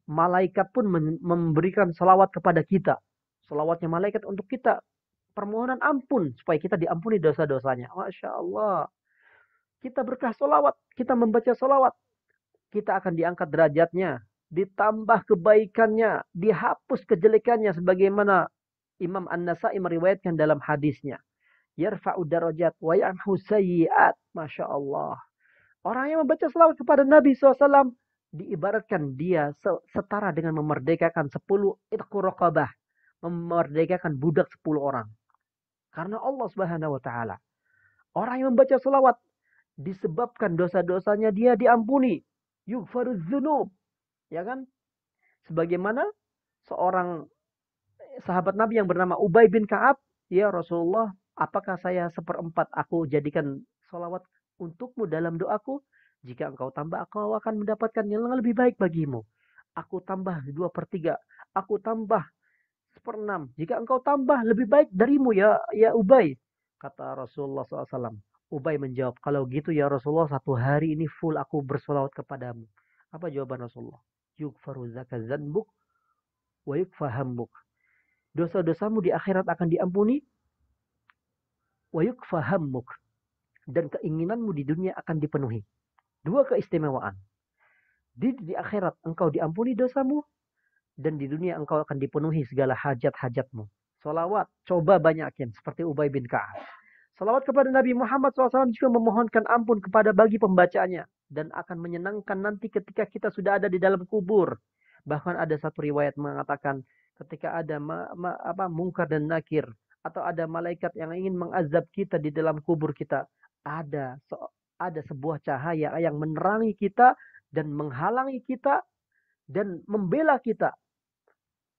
malaikat pun memberikan salawat kepada kita. Salawatnya malaikat untuk kita. Permohonan ampun supaya kita diampuni dosa-dosanya. Masya Allah. Kita berkah salawat, kita membaca salawat, kita akan diangkat derajatnya, ditambah kebaikannya, dihapus kejelekannya sebagaimana Imam An-Nasa'i meriwayatkan dalam hadisnya. Yarfa'u darajat wa yamhu sayyi'at. Masya Allah. Orang yang membaca salawat kepada Nabi SAW diibaratkan dia setara dengan memerdekakan 10 idqu raqabah. Memerdekakan budak 10 orang. Karena Allah Subhanahu wa taala. Orang yang membaca salawat disebabkan dosa-dosanya dia diampuni. Yughfaruz dzunub. Ya kan? Sebagaimana seorang sahabat Nabi yang bernama Ubay bin Ka'ab, ya Rasulullah, apakah saya seperempat aku jadikan salawat untukmu dalam doaku? Jika engkau tambah, aku akan mendapatkan yang lebih baik bagimu. Aku tambah 2/3. Aku tambah 1/6. Jika engkau tambah, lebih baik darimu ya Ubay. Kata Rasulullah SAW. Ubay menjawab, kalau gitu ya Rasulullah, satu hari ini full aku bersolawat kepadamu. Apa jawaban Rasulullah? Yugfaru zaka zanbuk wa yukfa hambuk. Dosa-dosamu di akhirat akan diampuni. Wa yukfa hambuk. Dan keinginanmu di dunia akan dipenuhi. Dua keistimewaan. Di akhirat engkau diampuni dosamu. Dan di dunia engkau akan dipenuhi segala hajat-hajatmu. Solawat, coba banyakin. Seperti Ubay bin Ka'ab. Salawat kepada Nabi Muhammad SAW juga memohonkan ampun kepada bagi pembacanya. Dan akan menyenangkan nanti ketika kita sudah ada di dalam kubur. Bahkan ada satu riwayat mengatakan ketika ada mungkar dan nakir. Atau ada malaikat yang ingin mengazab kita di dalam kubur kita. Ada sebuah cahaya yang menerangi kita dan menghalangi kita dan membela kita.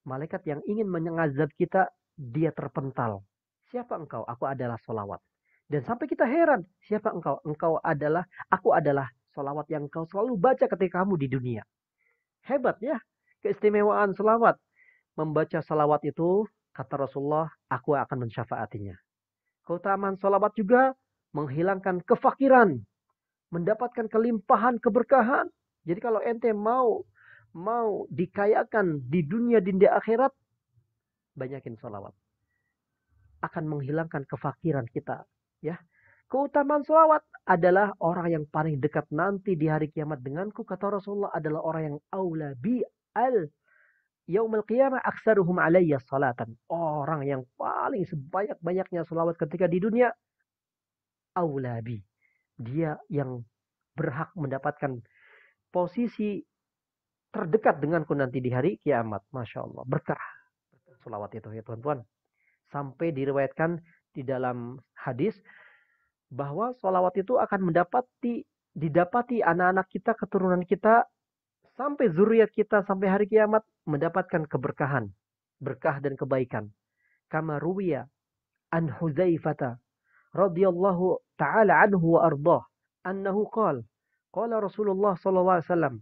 Malaikat yang ingin mengazab kita, dia terpental. Siapa engkau? Aku adalah solawat. Dan sampai kita heran, siapa engkau? Aku adalah solawat yang engkau selalu baca ketika kamu di dunia. Hebat ya, keistimewaan solawat. Membaca solawat itu, kata Rasulullah, aku akan mensyafaatinya. Keutamaan solawat juga menghilangkan kefakiran, mendapatkan kelimpahan keberkahan. Jadi kalau ente mau dikayakan di dunia di akhirat, banyakin solawat. Akan menghilangkan kefakiran kita. Ya, keutamaan sholawat adalah orang yang paling dekat nanti di hari kiamat denganku, kata Rasulullah, adalah orang yang aula bi al yaumil qiyamah aksaruhum alayya salatan. Orang yang paling sebanyak-banyaknya sholawat ketika di dunia, aula bi. Dia yang berhak mendapatkan posisi terdekat denganku nanti di hari kiamat. Masya Allah, berkah sholawat itu ya tuan-tuan. Sampai diriwayatkan di dalam hadis bahwa sholawat itu akan didapati anak-anak kita, keturunan kita, sampai zuriat kita, sampai hari kiamat mendapatkan keberkahan, berkah dan kebaikan. Kama ruwiya an Hudzaifah radhiyallahu ta'ala anhu wa ardah annahu qala Rasulullah sallallahu alaihi wasallam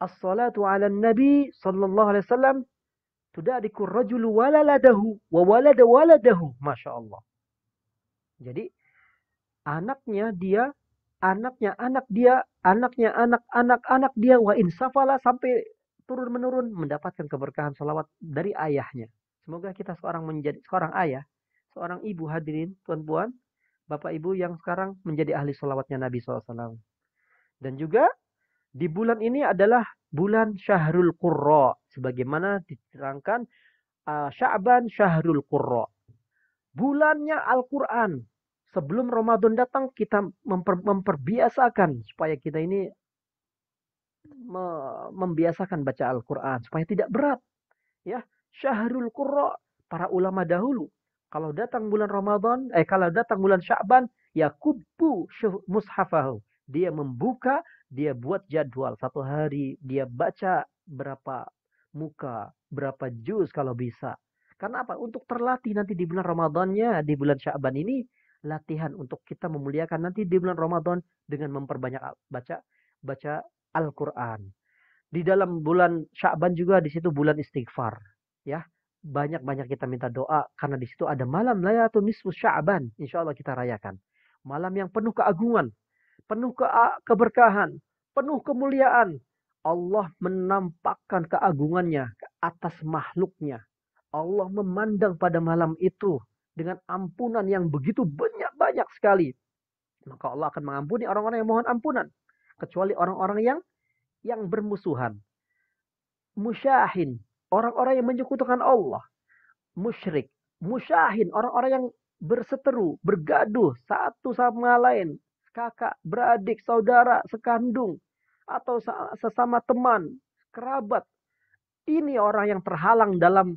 as-salatu 'ala an-nabi sallallahu alaihi wasallam tudadikur rajulu waladahu wa waladahu. Masya Allah. Jadi anaknya dia, anaknya anak dia, anaknya anak dia, wa insafala, sampai turun menurun mendapatkan keberkahan salawat dari ayahnya. Semoga kita menjadi seorang ayah, seorang ibu, hadirin tuan-puan, bapak ibu yang sekarang menjadi ahli salawatnya Nabi SAW. Dan juga di bulan ini adalah bulan Syahrul Qurra. Sebagaimana diterangkan Sya'ban Syahrul Qurra. Bulannya Al-Quran. Sebelum Ramadan datang kita memperbiasakan supaya kita ini membiasakan baca Al-Quran. Supaya tidak berat. Ya, Syahrul Qurra. Para ulama dahulu Kalau datang bulan Ramadan, kalau datang bulan Sya'ban, yakubbu mushafahu. Dia membuka, dia buat jadwal. Satu hari dia baca berapa muka, berapa juz kalau bisa. Karena apa? Untuk terlatih nanti di bulan Ramadannya, di bulan Sya'ban ini, latihan untuk kita memuliakan nanti di bulan Ramadan dengan memperbanyak baca Al-Quran. Di dalam bulan Sya'ban juga di situ bulan istighfar, ya. Banyak-banyak kita minta doa karena di situ ada malam Lailatul Nisfu Sya'ban. Insyaallah kita rayakan. Malam yang penuh keagungan, penuh keberkahan, penuh kemuliaan. Allah menampakkan keagungannya ke atas makhluknya. Allah memandang pada malam itu dengan ampunan yang begitu banyak sekali. Maka Allah akan mengampuni orang-orang yang mohon ampunan. Kecuali orang-orang yang bermusuhan. Musyahin, orang-orang yang menyekutukan Allah. Musyrik, musyahin, orang-orang yang berseteru, bergaduh satu sama lain. Kakak, beradik, saudara, sekandung. Atau sesama teman, kerabat. Ini orang yang terhalang dalam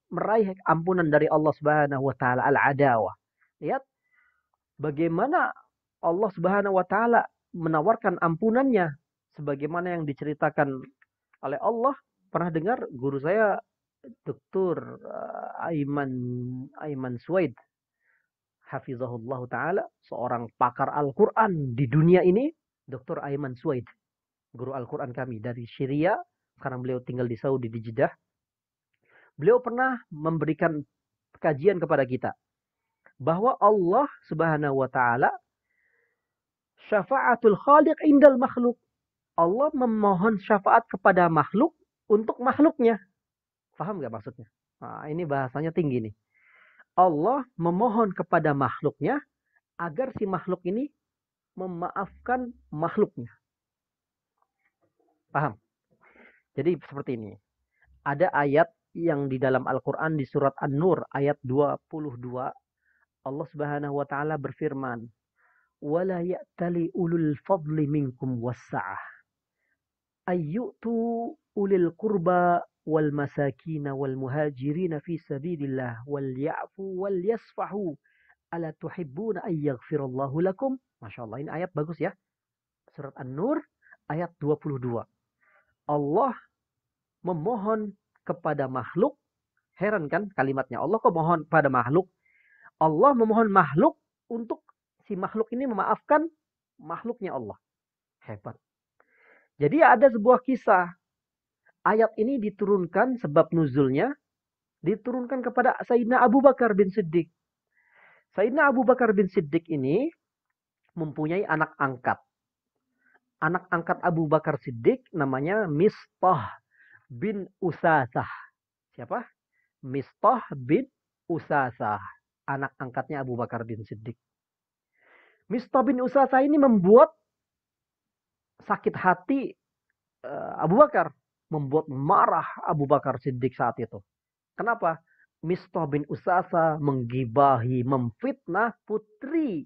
meraih ampunan dari Allah Subhanahu wa taala, al-adawah. Lihat bagaimana Allah Subhanahu wa taala menawarkan ampunannya sebagaimana yang diceritakan oleh Allah. Pernah dengar guru saya Dr. Aiman Suwaid hafizahullah taala, seorang pakar Al-Qur'an di dunia ini. Dr. Aiman Suwaid, guru Al-Qur'an kami dari Syria, sekarang beliau tinggal di Saudi, di Jeddah. Beliau pernah memberikan kajian kepada kita bahwa Allah Subhanahu wa taala syafa'atul khaliq indal makhluk. Allah memohon syafaat kepada makhluk untuk makhluknya. Paham nggak maksudnya? Nah, ini bahasanya tinggi nih. Allah memohon kepada makhluknya agar si makhluk ini memaafkan makhluknya. Paham? Jadi seperti ini. Ada ayat yang di dalam Al-Quran di surat An-Nur ayat 22. Allah Subhanahu wa taala berfirman, "Wala ya'tali ulul fadli minkum was-sa'ah ayyutu ulil qurba wal masakin wal muhajirin fi sabilillah wal ya'fu wal yasfahu ala tuhibbuna ay yaghfirallahu lakum." Masya Allah, ini ayat bagus ya. Surat An-Nur ayat 22. Allah memohon kepada makhluk. Heran kan kalimatnya. Allah kok mohon pada makhluk? Allah memohon makhluk untuk si makhluk ini memaafkan makhluknya Allah. Hebat. Jadi ada sebuah kisah. Ayat ini diturunkan, sebab nuzulnya diturunkan kepada Sayyidina Abu Bakar bin Siddiq. Sayyidina Abu Bakar bin Siddiq ini mempunyai anak angkat. Anak angkat Abu Bakar Siddiq namanya Mistah bin Usasah. Siapa? Mistah bin Usasah. Anak angkatnya Abu Bakar bin Siddiq. Mistah bin Usasah ini membuat sakit hati Abu Bakar. Membuat marah Abu Bakar Siddiq saat itu. Kenapa? Mistah bin Usasah menggibahi, memfitnah putri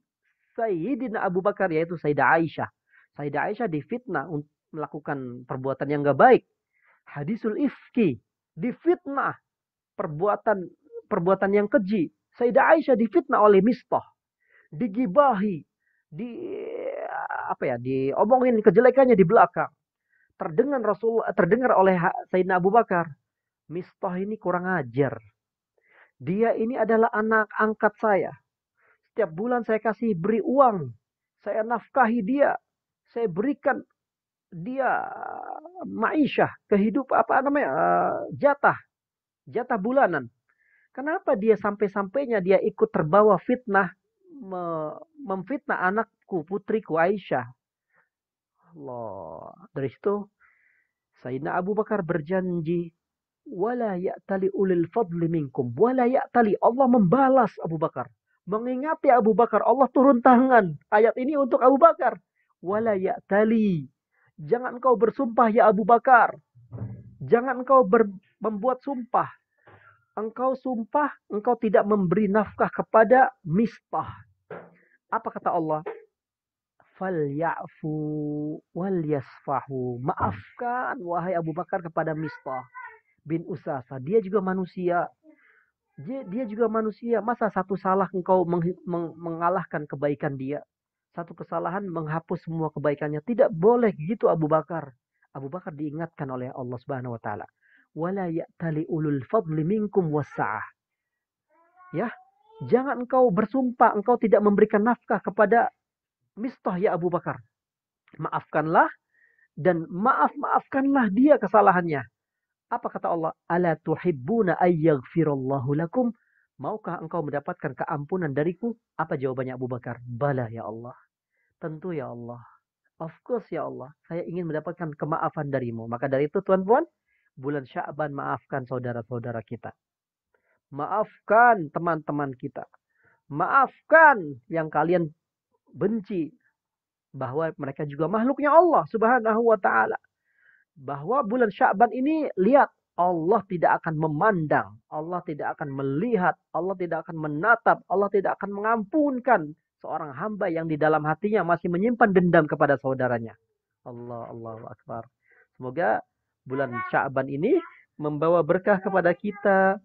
Sayyidina Abu Bakar, yaitu Sayyidah Aisyah. Sayyidah Aisyah difitnah untuk melakukan perbuatan yang gak baik. Hadisul ifki, difitnah perbuatan yang keji. Sayyidah Aisyah difitnah oleh Mistah, digibahi, diomongin kejelekannya di belakang. Terdengar oleh Sayyidina Abu Bakar. Mistah ini kurang ajar. Dia ini adalah anak angkat saya. Setiap bulan saya beri uang, saya nafkahi dia, saya berikan dia ma'isyah, jatah bulanan. Kenapa dia sampai-sampainya dia ikut terbawa fitnah, memfitnah anakku, putriku Aisyah? Allah. Dari situ Sayyidina Abu Bakar berjanji, wala ya'tali ulil fadli minkum, wala ya'tali. Allah membalas Abu Bakar, mengingati Abu Bakar. Allah turun tangan. Ayat ini untuk Abu Bakar. Wala ya'tali. Jangan engkau bersumpah ya Abu Bakar. Jangan engkau membuat sumpah. Engkau sumpah, engkau tidak memberi nafkah kepada Mistah. Apa kata Allah? Falyafu wal yasfahu. Maafkan wahai Abu Bakar kepada Mistah bin Usasah. Dia juga manusia. Dia juga manusia. Masa satu salah engkau mengalahkan kebaikan dia? Satu kesalahan menghapus semua kebaikannya. Tidak boleh gitu Abu Bakar. Abu Bakar diingatkan oleh Allah Subhanahu wa taala. Wala ya'tali ulul fadli minkum wassa'ah. Ya, jangan engkau bersumpah engkau tidak memberikan nafkah kepada Mistah ya Abu Bakar. Maafkanlah dan maafkanlah dia kesalahannya. Apa kata Allah? Ala tuhibbuna ayyaghfirallahu lakum? Maukah engkau mendapatkan keampunan dariku? Apa jawabannya Abu Bakar? Bala ya Allah. Tentu ya Allah. Of course ya Allah. Saya ingin mendapatkan kemaafan darimu. Maka dari itu tuan-tuan, bulan Sya'ban maafkan saudara-saudara kita. Maafkan teman-teman kita. Maafkan yang kalian benci. Bahwa mereka juga makhluknya Allah Subhanahu wa ta'ala. Bahwa bulan Sya'ban ini, lihat, Allah tidak akan memandang, Allah tidak akan melihat, Allah tidak akan menatap, Allah tidak akan mengampunkan seorang hamba yang di dalam hatinya masih menyimpan dendam kepada saudaranya. Allahu Akbar. Semoga bulan Sya'ban ini membawa berkah kepada kita,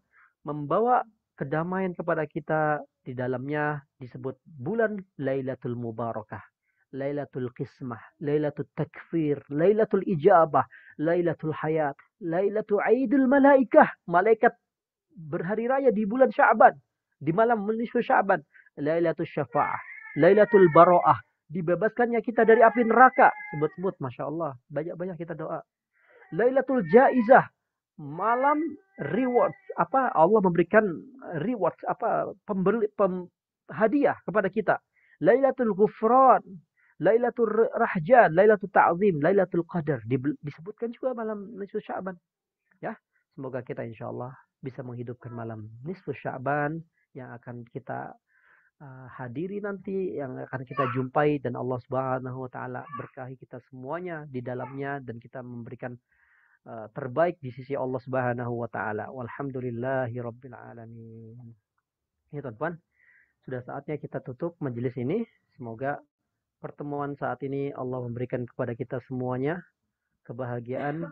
membawa kedamaian kepada kita. Di dalamnya disebut bulan Lailatul Mubarakah. Lailatul Qismah, Lailatul Takfir, Lailatul Ijabah, Lailatul Hayat, Lailatul Aidul Malaikah. Malaikat berhari raya di bulan Sya'ban. Di malam nisfu Sya'ban. Lailatul Syafa'ah, Lailatul Baro'ah. Dibebaskannya kita dari api neraka. Sebut-sebut, Masya Allah. Banyak-banyak kita doa. Lailatul Jaizah. Malam rewards. Allah memberikan rewards. Hadiah kepada kita. Lailatul Ghufran. Lailatul Rahjan, Lailatul Ta'zim, Lailatul Qadar. Disebutkan juga malam nisfu Sya'ban. Ya, semoga kita insyaallah bisa menghidupkan malam nisfu Sya'ban yang akan kita hadiri nanti, yang akan kita jumpai, dan Allah Subhanahu wa taala berkahi kita semuanya di dalamnya dan kita memberikan terbaik di sisi Allah Subhanahu wa taala. Walhamdulillahirabbil alamin. Ya, teman-teman, sudah saatnya kita tutup majelis ini. Semoga pertemuan saat ini Allah memberikan kepada kita semuanya kebahagiaan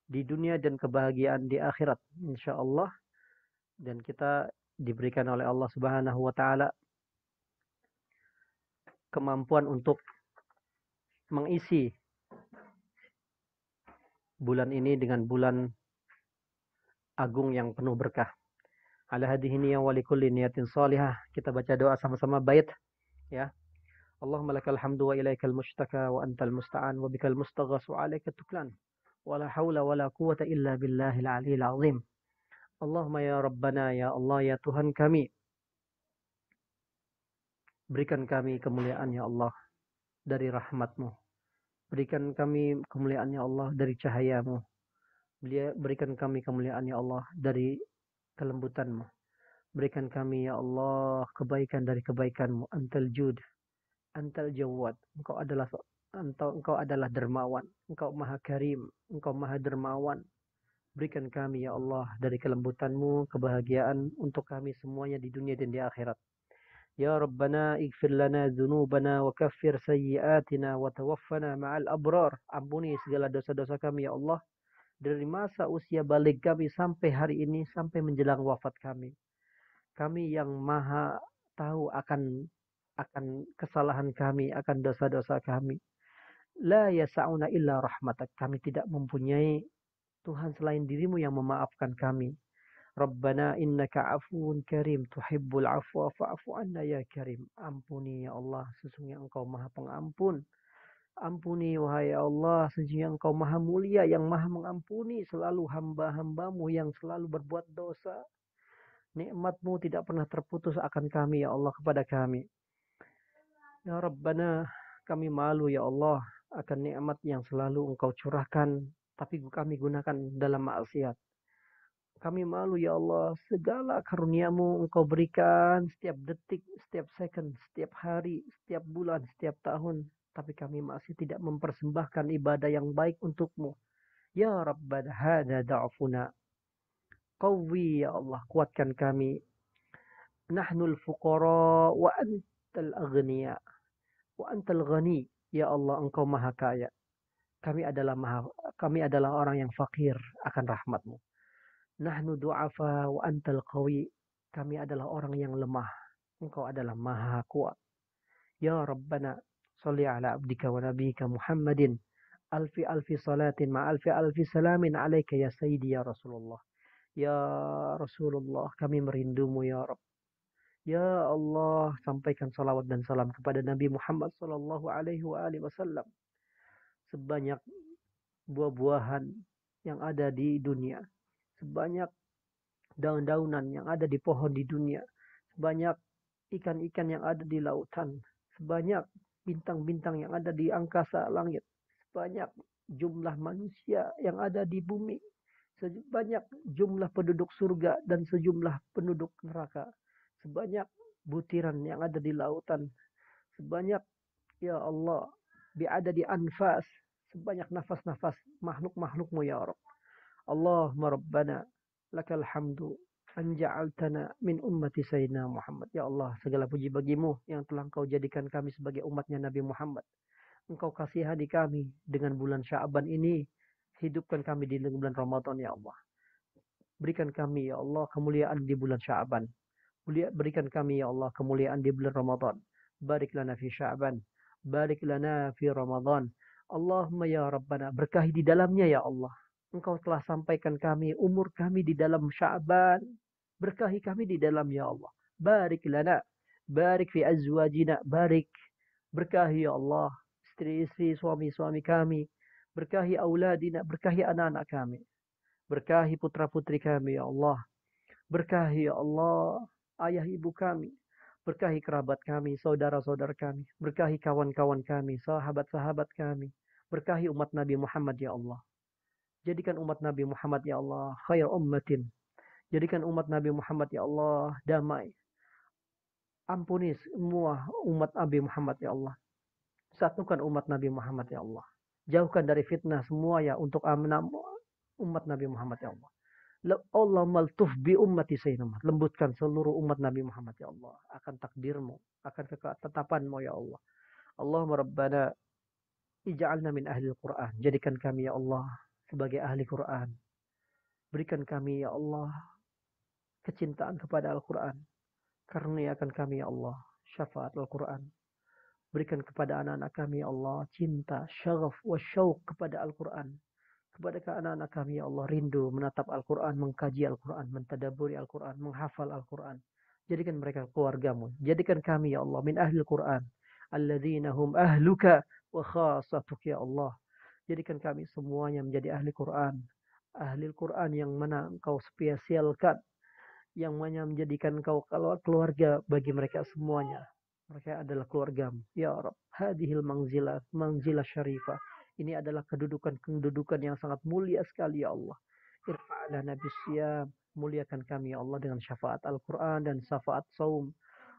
di dunia dan kebahagiaan di akhirat, insyaallah. Dan kita diberikan oleh Allah Subhanahu wa taala kemampuan untuk mengisi bulan ini dengan bulan agung yang penuh berkah. Ala hadhihi niyya wa likulli niyatin shalihah. Kita baca doa sama-sama bait, ya. Allahumma lakal hamdu wa ilaikal mushtaka wa antal musta'an wa bikal mustaghas wa alaika tuklan wa la hawla wa la quwata illa billahil aliyil azim. Allahumma ya Rabbana, ya Allah, ya Tuhan kami, berikan kami kemuliaan ya Allah dari rahmat-Mu. Berikan kami kemuliaan ya Allah dari cahaya-Mu. Berikan kami kemuliaan ya Allah dari kelembutan-Mu. Berikan kami ya Allah kebaikan dari kebaikan-Mu. Antal jud, Antal Jawad. Engkau adalah dermawan. Engkau maha karim. Engkau maha dermawan. Berikan kami ya Allah dari kelembutan-Mu kebahagiaan untuk kami semuanya di dunia dan di akhirat. Ya Rabbana ighfir lana dzunubana wa kaffir sayyi'atina wa tawaffana ma'al abrar. Ampuni segala dosa-dosa kami ya Allah dari masa usia balik kami sampai hari ini, sampai menjelang wafat kami. Kami yang maha tahu akan kesalahan kami, akan dosa-dosa kami. La yasa'una illa rahmatak. Kami tidak mempunyai Tuhan selain dirimu yang memaafkan kami. Rabbana innaka afuun karim tuhibbul afwa fa'fu anna ya karim. Ampuni ya Allah, sesungguhnya Engkau maha pengampun. Ampuni wahai Allah, sesungguhnya Engkau maha mulia yang maha mengampuni selalu hamba-hambamu yang selalu berbuat dosa. Nikmat-Mu tidak pernah terputus akan kami ya Allah, kepada kami. Ya Rabbana, kami malu ya Allah akan nikmat yang selalu Engkau curahkan, tapi kami gunakan dalam maksiat. Kami malu ya Allah, segala karunia-Mu Engkau berikan setiap detik, setiap second, setiap hari, setiap bulan, setiap tahun. Tapi kami masih tidak mempersembahkan ibadah yang baik untuk-Mu. Ya Rabbana, hada da'afuna. Qawwi ya Allah, kuatkan kami. Nahnul fuqara wa antal aghniya. Wa antal ghani, ya Allah Engkau maha kaya. Kami adalah orang yang fakir akan rahmat-Mu. Nahnu du'afa wa antal qawi. Kami adalah orang yang lemah. Engkau adalah maha kuat. Ya Rabbana, salli ala abdika wa nabiyika Muhammadin. Alfi alfi salatin ma alfi alfi salamin alaika ya Sayyidi ya Rasulullah. Ya Rasulullah, kami merindumu ya Rabb. Ya Allah, sampaikan salawat dan salam kepada Nabi Muhammad sallallahu alaihi wasallam. Sebanyak buah-buahan yang ada di dunia, sebanyak daun-daunan yang ada di pohon di dunia, sebanyak ikan-ikan yang ada di lautan, sebanyak bintang-bintang yang ada di angkasa langit, sebanyak jumlah manusia yang ada di bumi, sebanyak jumlah penduduk surga dan sejumlah penduduk neraka, sebanyak butiran yang ada di lautan, sebanyak ya Allah bi'adadi anfas, sebanyak nafas-nafas makhluk-makhlukmu ya Rabb. Allahumma Rabbana lakal hamdu an ja'altana min ummati Sayyidina Muhammad. Ya Allah, segala puji bagimu yang telah Engkau jadikan kami sebagai umatnya Nabi Muhammad. Engkau kasihani kami dengan bulan Sya'ban ini. Hidupkan kami di bulan Ramadan ya Allah. Berikan kami ya Allah kemuliaan di bulan Sya'ban. Berikan kami ya Allah kemuliaan di bulan Ramadan. Barik lana fi Sya'ban. Barik lana fi Ramadan. Allahumma ya Rabbana, berkahi di dalamnya ya Allah. Engkau telah sampaikan kami, umur kami di dalam Sya'ban. Berkahi kami di dalam ya Allah. Barik lana. Barik fi azwajina. Barik. Berkahi ya Allah. Istri-istri, suami-suami kami. Berkahi auladina. Berkahi anak-anak kami. Berkahi putra-putri kami ya Allah. Berkahi ya Allah ayah ibu kami. Berkahi kerabat kami, saudara-saudara kami. Berkahi kawan-kawan kami, sahabat-sahabat kami. Berkahi umat Nabi Muhammad ya Allah. Jadikan umat Nabi Muhammad ya Allah khair ummatin. Jadikan umat Nabi Muhammad ya Allah damai. Ampuni semua umat Nabi Muhammad ya Allah. Satukan umat Nabi Muhammad ya Allah. Jauhkan dari fitnah semua ya untuk umat Nabi Muhammad ya Allah. Allah maltuf bi ummati Sayyidina. Lembutkan seluruh umat Nabi Muhammad ya Allah. Akan takdirmu. Akan ketetapanmu ya Allah. Allahumma Rabbana ij'alna min ahli Al-Quran. Jadikan kami ya Allah sebagai ahli Quran. Berikan kami ya Allah kecintaan kepada Al-Quran. Karuniakan kami ya Allah syafaat Al-Quran. Berikan kepada anak-anak kami ya Allah cinta, syagaf, wasyauq kepada Al-Quran. Kepada anak-anak kami ya Allah rindu menatap Al-Quran, mengkaji Al-Quran, mentadaburi Al-Quran, menghafal Al-Quran. Jadikan mereka keluargamu. Jadikan kami ya Allah min ahli Al-Quran. Alladzina hum ahluka wa khasatuk ya Allah. Jadikan kami semuanya menjadi ahli Quran. Ahli Quran yang mana engkau spesialkan. Yang mana menjadikan engkau keluarga bagi mereka semuanya. Mereka adalah keluargamu. Ya Rabb. Hadihil manzilah syarifah. Ini adalah kedudukan yang sangat mulia sekali ya Allah. Irfa'ala nabisiyam. Muliakan kami ya Allah dengan syafaat Al-Quran dan syafaat saum.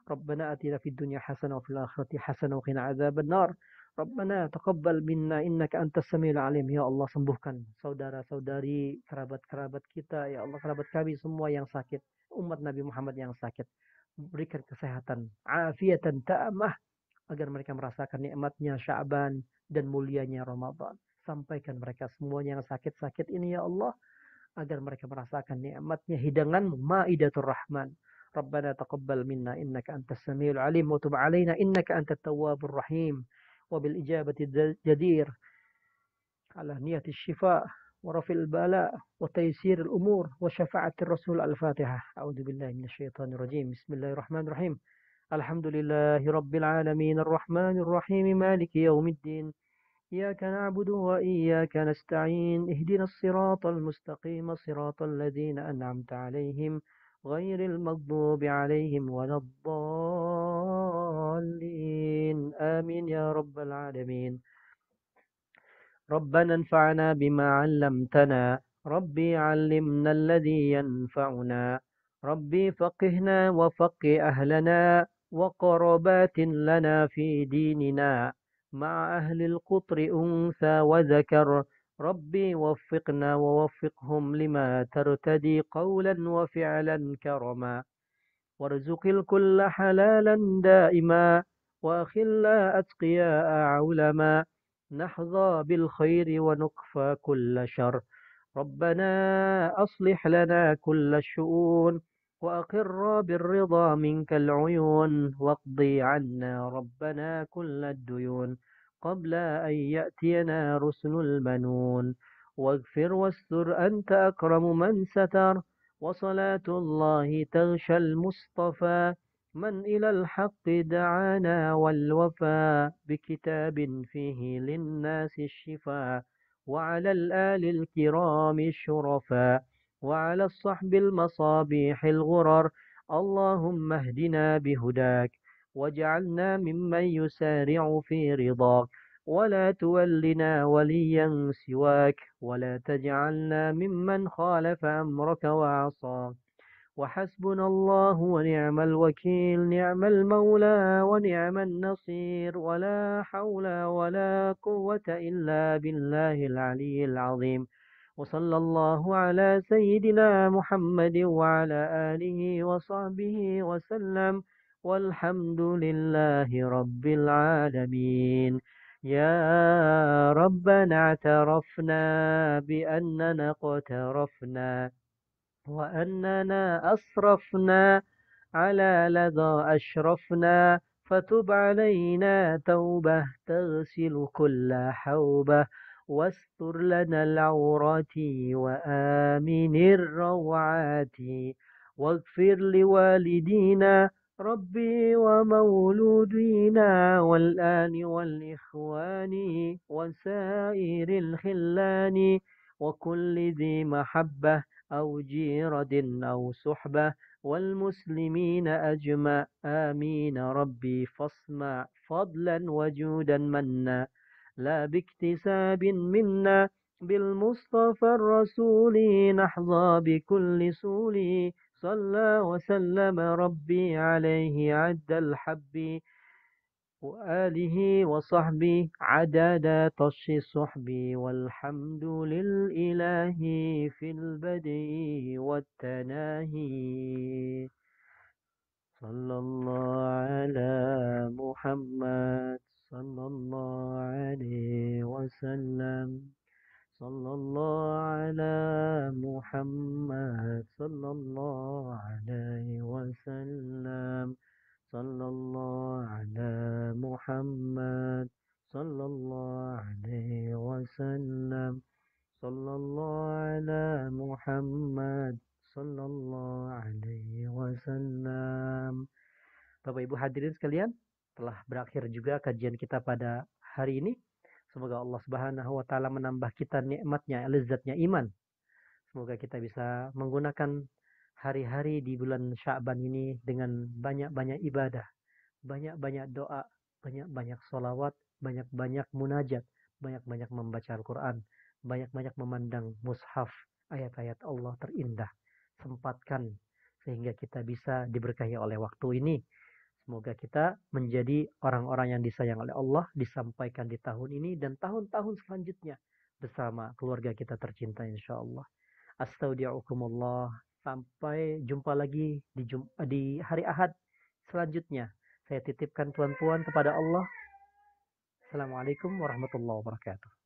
Rabbana atina fid dunya hasanah wa fil akhirati hasanah wa qina adzaban nar. Rabbana taqabbal minna innaka antas samiul alim. Ya Allah sembuhkan saudara-saudari, kerabat-kerabat kita. Ya Allah kerabat kami semua yang sakit. Umat Nabi Muhammad yang sakit. Berikan kesehatan. Afiatan ta'amah. Agar mereka merasakan nikmatnya Sya'ban dan mulianya Ramadan. Sampaikan mereka semuanya yang sakit-sakit ini ya Allah. Agar mereka merasakan nikmatnya hidangan Ma'idatul Rahman. Rabbana taqabbal minna innaka antas samiul alim. Wa tub alaina innaka antat tawwabur rahim. وبالإجابة الجدير على نية الشفاء ورفع البلاء وتيسير الأمور وشفاعة الرسول الفاتحة. أعوذ بالله من الشيطان الرجيم. بسم الله الرحمن الرحيم. الحمد لله رب العالمين الرحمن الرحيم مالك يوم الدين إياك نعبد وإياك نستعين اهدنا الصراط المستقيم صراط الذين أنعمت عليهم غير المغضوب عليهم ولا الضالين آمين يا رب العالمين. ربنا انفعنا بما علمتنا ربي علمنا الذي ينفعنا ربي فقهنا وفقه أهلنا وقربات لنا في ديننا مع أهل القطر أنثى وذكر ربي وفقنا ووفقهم لما ترتدي قولا وفعلا كرما وارزق الكل حلالا دائما وأخلا أتقياء علما نحظى بالخير ونكفى كل شر ربنا أصلح لنا كل الشؤون وأقر بالرضا منك العيون واقضي عنا ربنا كل الديون قبل أن يأتينا رسل المنون واغفر واستر أنت أكرم من ستر وصلاة الله تغشى المصطفى من إلى الحق دعانا والوفاء بكتاب فيه للناس الشفاء وعلى الآل الكرام الشرفاء وعلى الصحب المصابيح الغرر اللهم اهدنا بهداك واجعلنا ممن يسارع في رضاك ولا تولنا وليا سواك ولا تجعلنا ممن خالف أمرك وعصاك وحسبنا الله ونعم الوكيل نعم المولى ونعم النصير ولا حول ولا قوة إلا بالله العلي العظيم وصلى الله على سيدنا محمد وعلى آله وصحبه وسلم والحمد لله رب العالمين يا ربنا اعترفنا بأننا اقترفنا وأننا أسرفنا على لظى أشرفنا فتب علينا توبة تغسل كل حوبة واستر لنا العورات وآمن الروعات واغفر لوالدينا ربي ومولودينا والآن والإخوان وسائر الخلان وكل ذي محبة أو جيرة أو صحبة والمسلمين أجمع آمين ربي فاصمع فضلا وجودا منا لا باكتساب منا بالمصطفى الرسول نحظى بكل سول صلى وسلم ربي عليه عد الحب وآله وصحبه عدد طش الصحب والحمد للإله في البدء والتناهي صلى الله على محمد صلى الله عليه وسلم صلى الله على محمد صلى الله عليه وسلم صلى الله على محمد صلى الله عليه وسلم صلى الله على محمد صلى الله عليه wasallam. Bapak Ibu hadirin sekalian, telah berakhir juga kajian kita pada hari ini. Semoga Allah Subhanahu wa taala menambah kita nikmatnya, lezatnya iman. Semoga kita bisa menggunakan hari-hari di bulan Sya'ban ini dengan banyak-banyak ibadah, banyak-banyak doa, banyak-banyak sholawat, banyak-banyak munajat, banyak-banyak membaca Al-Quran, banyak-banyak memandang mushaf, ayat-ayat Allah terindah. Sempatkan sehingga kita bisa diberkahi oleh waktu ini. Semoga kita menjadi orang-orang yang disayang oleh Allah, disampaikan di tahun ini dan tahun-tahun selanjutnya bersama keluarga kita tercinta insya Allah. Astaudi'ukumullah. Sampai jumpa lagi di hari Ahad selanjutnya. Saya titipkan tuan-tuan kepada Allah. Assalamualaikum warahmatullahi wabarakatuh.